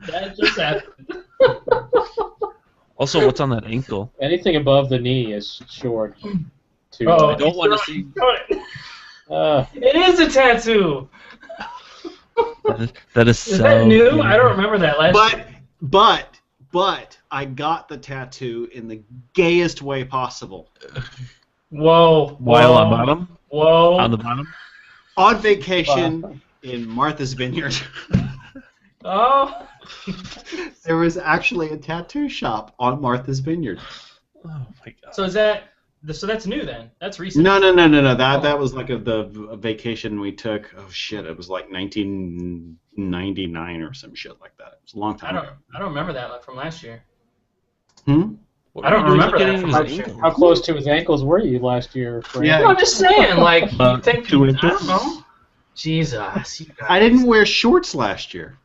That just happened. Also, what's on that ankle? Anything above the knee is short. Too. Oh, I don't want to see. It is a tattoo. That is Is so. that new? good. I don't remember that last year. But I got the tattoo in the gayest way possible. Whoa. While whoa, on bottom, Whoa. on the bottom. On vacation in Martha's Vineyard. Oh. There was actually a tattoo shop on Martha's Vineyard. Oh my god. So is that? So that's new then? That's recent. No. That was like a vacation we took. Oh shit! It was like 1999 or some shit like that. It was a long time ago. I don't remember that from last year. What I don't were you remember doing that from his last year. ankle? How close to his ankles were you last year, Frank? Yeah. No, I'm just saying, like, you think 2 I inches? don't know. Jesus. You guys. I didn't wear shorts last year.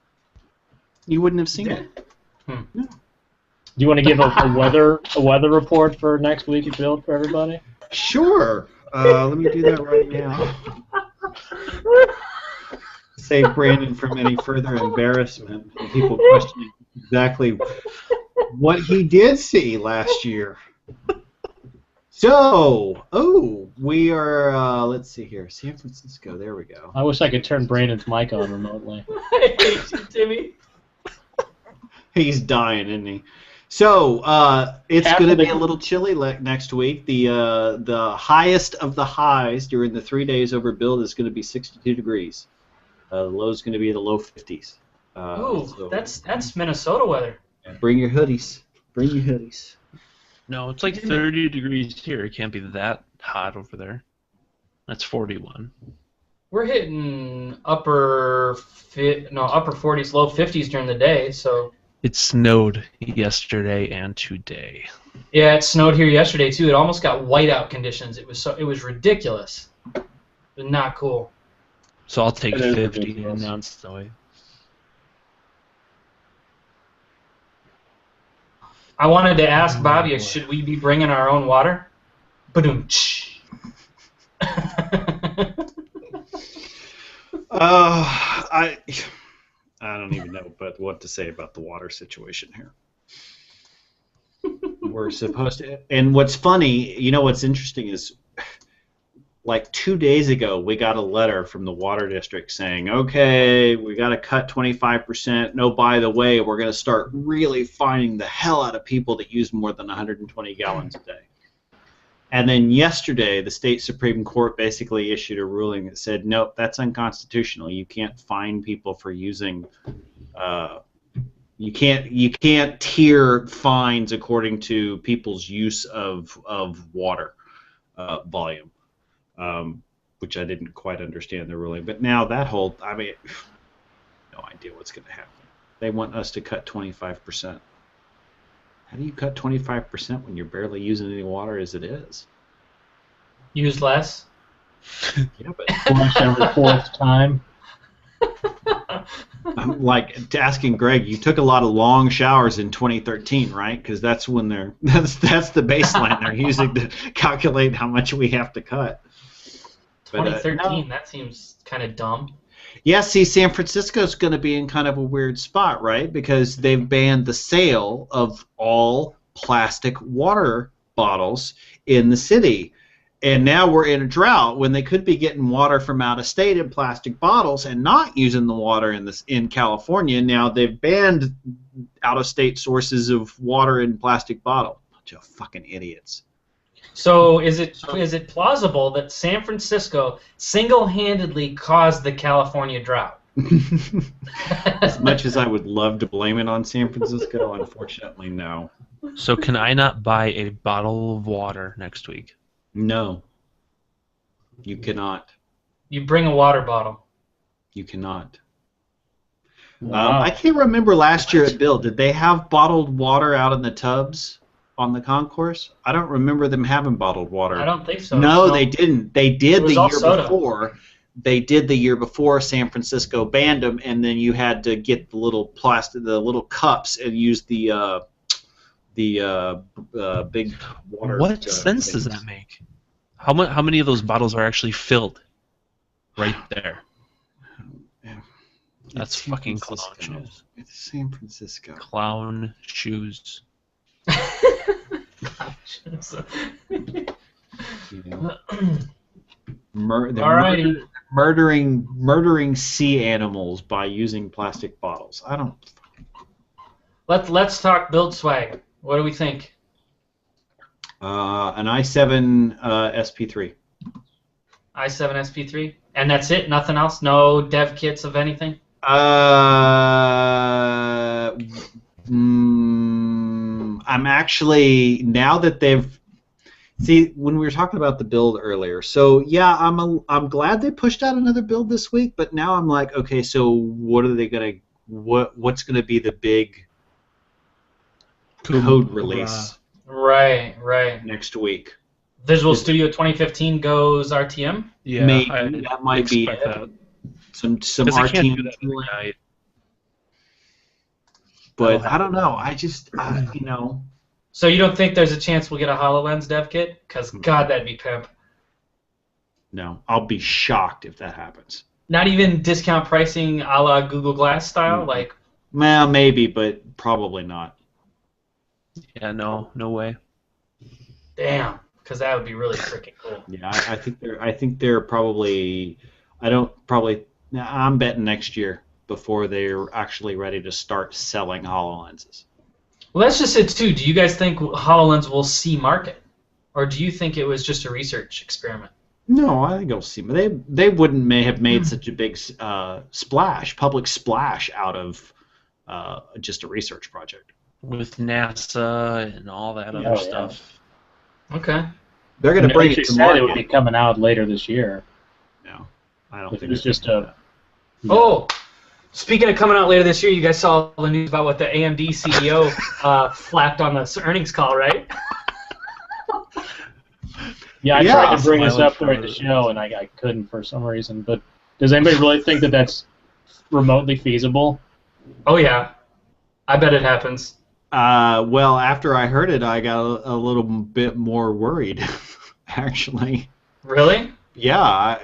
You wouldn't have seen it. Do you want to give a weather report for next week at Build for everybody? Sure. Let me do that right now. Save Brandon from any further embarrassment and people questioning exactly what he did see last year. So, we are, let's see here, San Francisco, there we go. I wish I could turn Brandon's mic on remotely. I hate you, Timmy. He's dying, isn't he? So, it's Half going to of the- be a little chilly next week. The highest of the highs during the 3 days over Build is going to be 62 degrees. The low is going to be the low 50s. Ooh, So that's Minnesota weather. bring your hoodies. Bring your hoodies. No, it's like 30 degrees here. It can't be that hot over there. That's 41. We're hitting upper 40s, low 50s during the day. So It snowed yesterday and today. yeah, it snowed here yesterday too. It almost got whiteout conditions. It was ridiculous. It was not cool. So I'll take It is 50 ridiculous. and non-snowy. I wanted to ask Bobby, should we be bringing our own water? Ba-doom. I don't even know what to say about the water situation here. We're supposed to, and what's funny, what's interesting is like 2 days ago, we got a letter from the water district saying, okay, we got to cut 25%. No, by the way, we're going to start really fining the hell out of people that use more than 120 gallons a day. And then yesterday, the state Supreme Court basically issued a ruling that said, nope, that's unconstitutional. You can't fine people for using. You can't tier fines according to people's use of water volume, which I didn't quite understand the ruling. But now that whole, I mean, no idea what's going to happen. They want us to cut 25%. How do you cut 25% when you're barely using any water as it is? Use less. Yeah, but Flush every fourth time. I'm like asking Greg. You took a lot of long showers in 2013, right? Because that's when that's the baseline they're using to calculate how much we have to cut. But, 2013. no. That seems kind of dumb. Yeah, see, San Francisco's going to be in kind of a weird spot, right? Because they've banned the sale of all plastic water bottles in the city. And now we're in a drought when they could be getting water from out of state in plastic bottles and not using the water in California. Now they've banned out of state sources of water in plastic bottle. Bunch of fucking idiots. So is it plausible that San Francisco single-handedly caused the California drought? As much as I would love to blame it on San Francisco, unfortunately, no. So can I not buy a bottle of water next week? No. You cannot. You bring a water bottle. You cannot. Wow. I can't remember last year at Bill. Did they have bottled water out in the tubs on the concourse? I don't remember them having bottled water. I don't think so. No, they didn't. They did the all year soda. before. They did the year before. San Francisco banned them, and then you had to get the little little cups and use the big water. What sense does that make? How many of those bottles are actually filled? Right there. That's San fucking clown Francisco. shoes. It's San Francisco. Clown shoes. You know? They're Alrighty. murdering sea animals by using plastic bottles. I don't. Let's talk build swag. What do we think? An i7 SP3. i7 SP3, and that's it. Nothing else. No dev kits of anything. I'm actually, now that they've, see, when we were talking about the build earlier, so yeah, I'm glad they pushed out another build this week, but now I'm like, okay, so what are they gonna, what's gonna be the big code release Right. next week? Visual Studio 2015 goes RTM. Yeah, Maybe I that might be expect that. some Because I can't do RTM that every tooling. night. But I don't know. You know. So you don't think there's a chance we'll get a HoloLens dev kit? Because God, that'd be pimp. No, I'll be shocked if that happens. Not even discount pricing a la Google Glass style, like. Well, maybe, but probably not. Yeah, no way. Damn, because that would be really freaking cool. Yeah, I think they're probably. I'm betting next year before they're actually ready to start selling HoloLenses. Well, that's just it too. Do you guys think HoloLens will see market, or do you think it was just a research experiment? No, I think it'll see. They wouldn't have made such a big public splash out of just a research project. With NASA and all that other yeah. stuff. Okay. They're going to bring it to said market. it would be coming out later this year. No, I don't If think it was they're just gonna a. do that. Oh, speaking of coming out later this year, you guys saw the news about what the AMD CEO flapped on the earnings call, right? Yeah, I Yeah. tried to bring this Silent up during the for- show, and I couldn't for some reason. But does anybody really think that that's remotely feasible? Oh yeah, I bet it happens. Well, after I heard it, I got a little bit more worried, actually. Really? Yeah,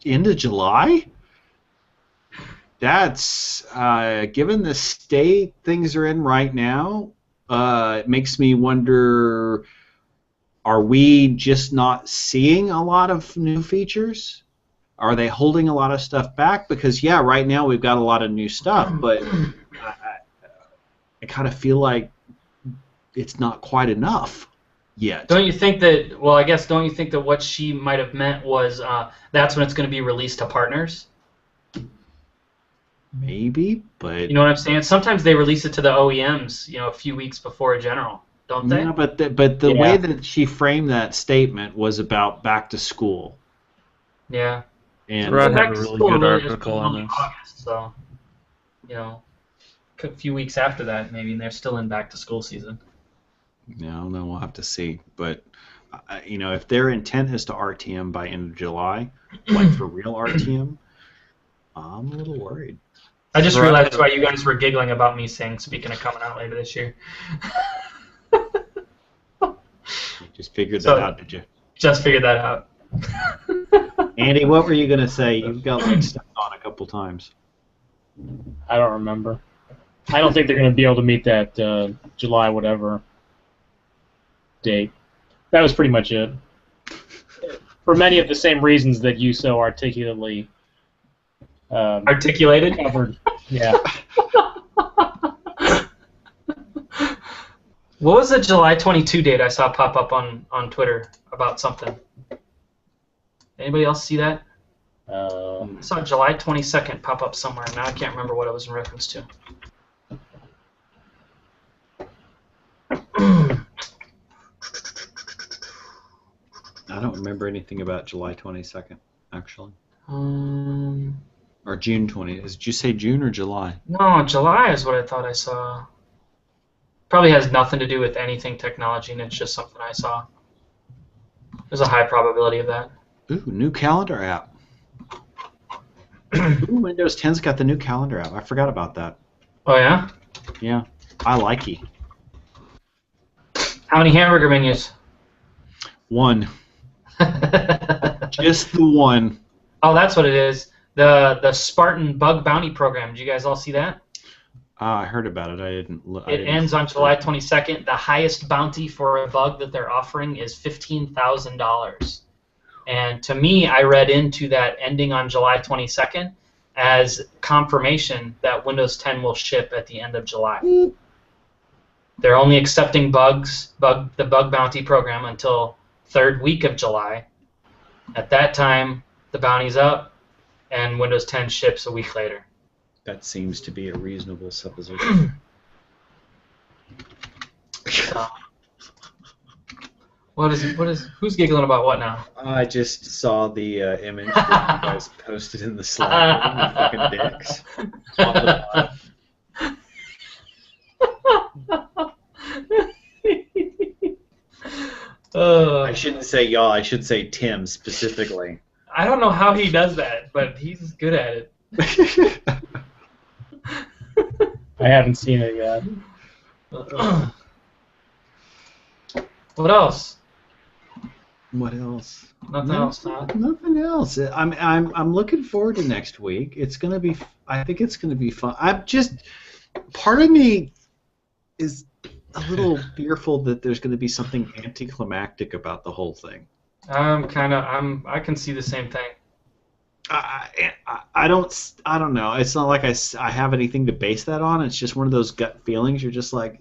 into July? That's, given the state things are in right now, it makes me wonder Are we just not seeing a lot of new features? Are they holding a lot of stuff back? Because yeah, right now we've got a lot of new stuff, but I kind of feel like it's not quite enough yet. Don't you think that? Well, I guess don't you think that what she might have meant was that's when it's going to be released to partners? Maybe, but You know what I'm saying? Sometimes they release it to the OEMs, a few weeks before a general, don't they? yeah, but the way that she framed that statement was about back to school. Yeah. And Rod Back had a to really school good really is article on only this. August, so a few weeks after that, maybe, and they're still in back to school season. no, then we'll have to see. But if their intent is to RTM by end of July, like for real RTM, I'm a little worried. I just Right. realized why you guys were giggling about me saying, speaking of coming out later this year. You just figured So- that out, did you? Just figured that out. Andy, what were you gonna say? You've got like stepped on a couple times. I don't remember. I don't think they're going to be able to meet that July whatever date. That was pretty much it. For many of the same reasons that you so articulately Articulated? covered. Yeah. What was the July 22 date I saw pop up on Twitter about something? Anybody else see that? I saw July 22nd pop up somewhere. Now I can't remember what it was in reference to. I don't remember anything about July 22nd, actually. Um, Or June 20th. Did you say June or July? no, July is what I thought I saw. Probably has nothing to do with anything technology, and it's just something I saw. There's a high probability of that. Ooh, new calendar app. Ooh, Windows 10's got the new calendar app. I forgot about that. Oh, yeah? Yeah, I like it. How many hamburger menus? One. Just the one. Oh, that's what it is. The Spartan Bug Bounty Program. Did you guys all see that? I heard about it. I didn't look. It ends on July 22nd. The highest bounty for a bug that they're offering is $15,000. And to me, I read into that ending on July 22nd as confirmation that Windows 10 will ship at the end of July. They're only accepting the Bug Bounty Program until third week of July. At that time, the bounty's up, and Windows 10 ships a week later. That seems to be a reasonable supposition. So, who's giggling about what now? I just saw the image that you guys posted in the Slack. You fucking dicks. On the bottom. I shouldn't say y'all. I should say Tim specifically. I don't know how he does that, but he's good at it. I haven't seen it yet. What else? What else? Nothing No, else, huh? Nothing else. I'm looking forward to next week. It's gonna be. I think it's gonna be fun. I'm just. Part of me is a little fearful that there's gonna be something anticlimactic about the whole thing. I can see the same thing. I don't know. It's not like I have anything to base that on. It's just one of those gut feelings. You're just like,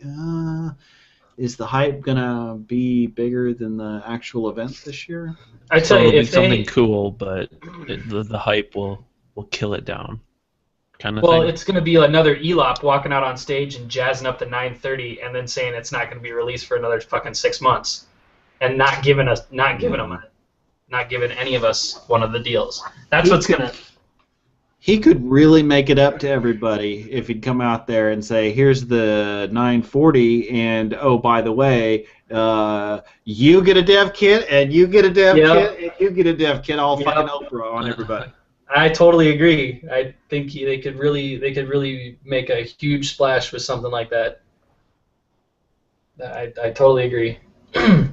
is the hype gonna be bigger than the actual event this year? I So tell you, it'll be if something they, cool, but the hype will kill it down, kind of well, thing. it's going to be another ELOP walking out on stage and jazzing up the 930, and then saying it's not going to be released for another fucking 6 months, and not giving any of us one of the deals. That's what's gonna. He could really make it up to everybody if he'd come out there and say, "Here's the 940, and oh, by the way, you get a dev kit, and you get a dev kit, and you get a dev kit." All fucking Oprah on everybody. I totally agree. I think they could really make a huge splash with something like that. I totally agree.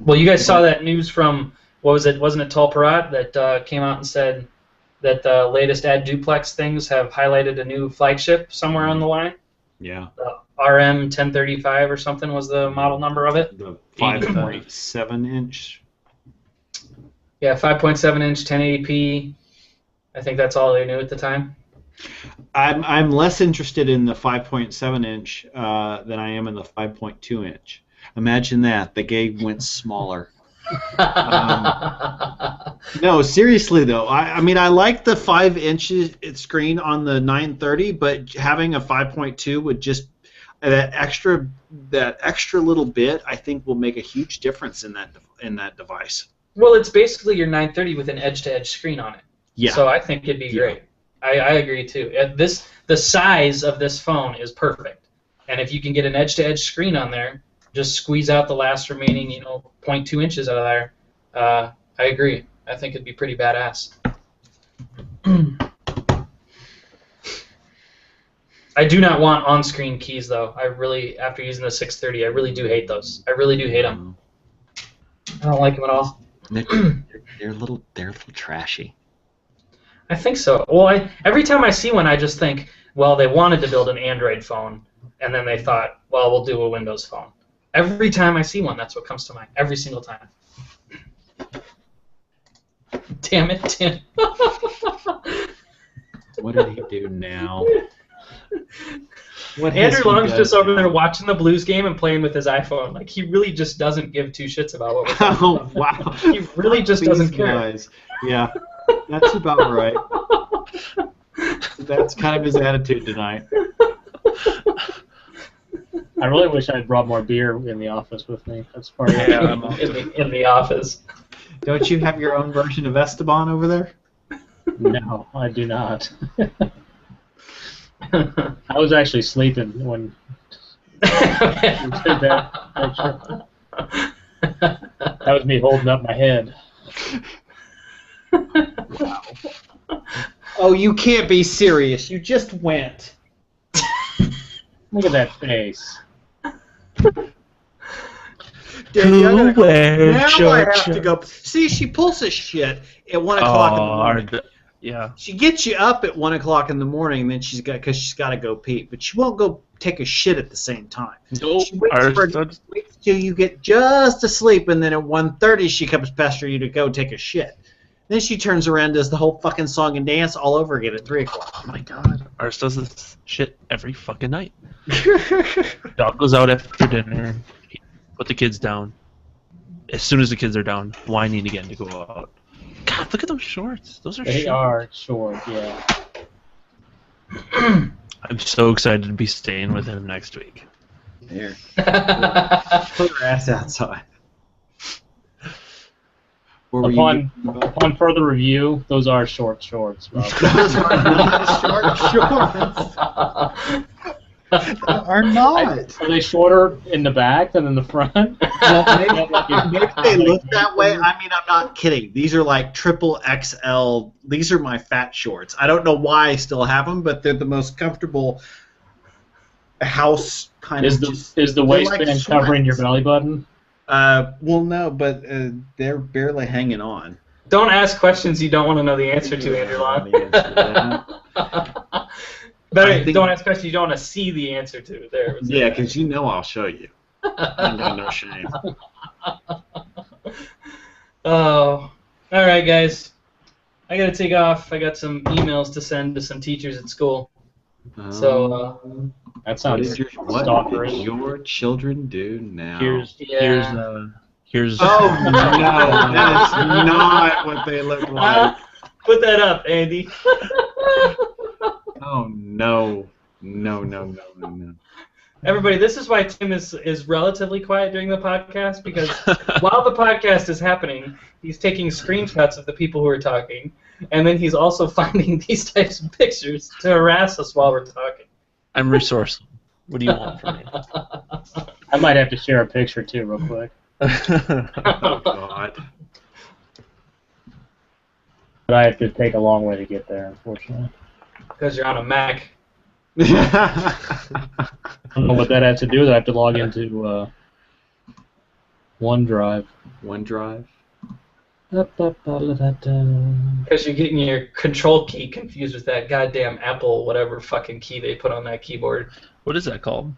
Well, you guys saw that news from, what was it? Wasn't it Tulparat that came out and said that the latest Ad Duplex things have highlighted a new flagship somewhere on the line? Yeah. The RM 1035 or something was the model number of it. The 5.7 inch. Yeah, 5.7 inch, 1080p. I think that's all they knew at the time. I'm less interested in the 5.7 inch than I am in the 5.2 inch. Imagine that. The game went smaller. No, seriously though. I mean, I like the 5 inches screen on the 930, but having a 5.2 would just that extra little bit, I think, will make a huge difference in that device. Well, it's basically your 930 with an edge-to-edge screen on it. Yeah. So I think it'd be great. I agree too. The size of this phone is perfect, and if you can get an edge-to-edge screen on there, just squeeze out the last remaining 0.2 inches out of there. I agree. I think it'd be pretty badass. I do not want on-screen keys though. I really, after using the 630, I really do hate those. I really do hate them. I don't like them at all. They're a little trashy. I think so. Well, every time I see one, I just think, well, they wanted to build an Android phone, and then they thought, well, we'll do a Windows phone. Every time I see one, that's what comes to mind. Every single time. Damn it, Tim. What did he do now? Andrew Long's just over there watching the Blues game and playing with his iPhone. Like, he really just doesn't give two shits about what we're talking about. Oh, wow. He really just doesn't care. Guys. Yeah, that's about right. That's kind of his attitude tonight. I really wish I had brought more beer in the office with me. That's part of it. in the office. Don't you have your own version of Esteban over there? No, I do not. I was actually sleeping when you did that. That was me holding up my head. Wow. Oh, you can't be serious. You just went. Look at that face. Now I have to go. See, she pulls this shit at 1 o'clock in the morning. Yeah. She gets you up at 1 o'clock in the morning, and then she's got to go pee, but she won't go take a shit at the same time. Nope. She waits till you get just asleep, and then at 1:30 she comes pester you to go take a shit. Then she turns around and does the whole fucking song and dance all over again at 3 o'clock. Oh my god. Ours does this shit every fucking night. Dog goes out after dinner, put the kids down. As soon as the kids are down, whining again to go out. God, look at those shorts. Those are They short. are short, yeah. I'm so excited to be staying with him next week. There. Put her ass outside. Upon further review, those are short shorts, Rob. Those are not short shorts. They are not. Are they shorter in the back than in the front? Well, maybe they look that way. I mean, I'm not kidding. These are like triple XL. These are my fat shorts. I don't know why I still have them, but they're the most comfortable house kind of. Is the waistband like covering your belly button? Well, no, but they're barely hanging on. Don't ask questions you don't want to know the answer to, Andrew Long. Don't ask questions you don't want to see the answer to. There. Yeah, because you know I'll show you. I ain't got no shame. Oh, all right, guys. I gotta take off. I got some emails to send to some teachers at school. So that sounds what did your children do now? Here's Oh no, that is not what they look like. Put that up, Andy. Oh no. Everybody, this is why Tim is relatively quiet during the podcast, because while the podcast is happening, he's taking screenshots of the people who are talking, and then he's also finding these types of pictures to harass us while we're talking. I'm resourceful. What do you want from me? I might have to share a picture too, real quick. Oh God. But I have to take a long way to get there, unfortunately. Because you're on a Mac. I don't know what that has to do with it. I have to log into OneDrive. OneDrive? Because you're getting your control key confused with that goddamn Apple whatever fucking key they put on that keyboard. What is that called?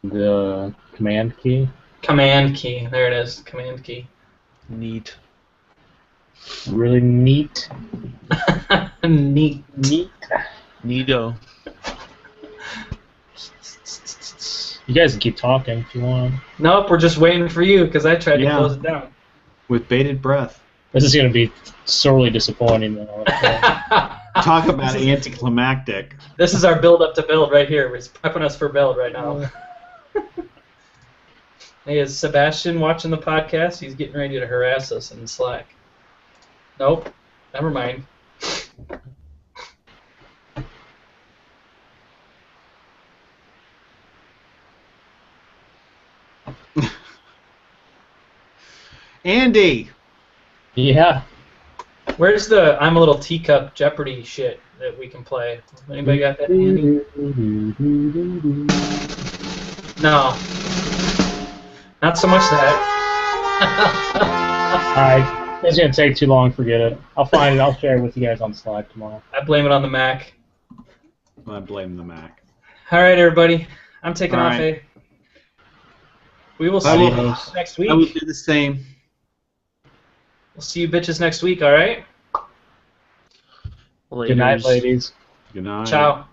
The command key. Command key. There it is. Command key. Neat. Really neat. Neat. Neato. You guys can keep talking if you want. Nope, we're just waiting for you because I tried to Yeah. close it down. With bated breath. This is going to be sorely disappointing, though. Talk about anticlimactic. This is our build up to build right here. It's prepping us for build right now. Hey, is Sebastian watching the podcast? He's getting ready to harass us in Slack. Nope. Never mind. Andy! Yeah. Where's the I'm a little teacup Jeopardy shit that we can play? Anybody got that handy? No. Not so much that. Alright. It's going to take too long, forget it. I'll find it. I'll share it with you guys on Slack tomorrow. I blame it on the Mac. I blame the Mac. All right, everybody. I'm taking All off, right. eh? We will I see will- you next week. I will do the same. We'll see you bitches next week, all right? Good night, ladies. Good night. Ciao.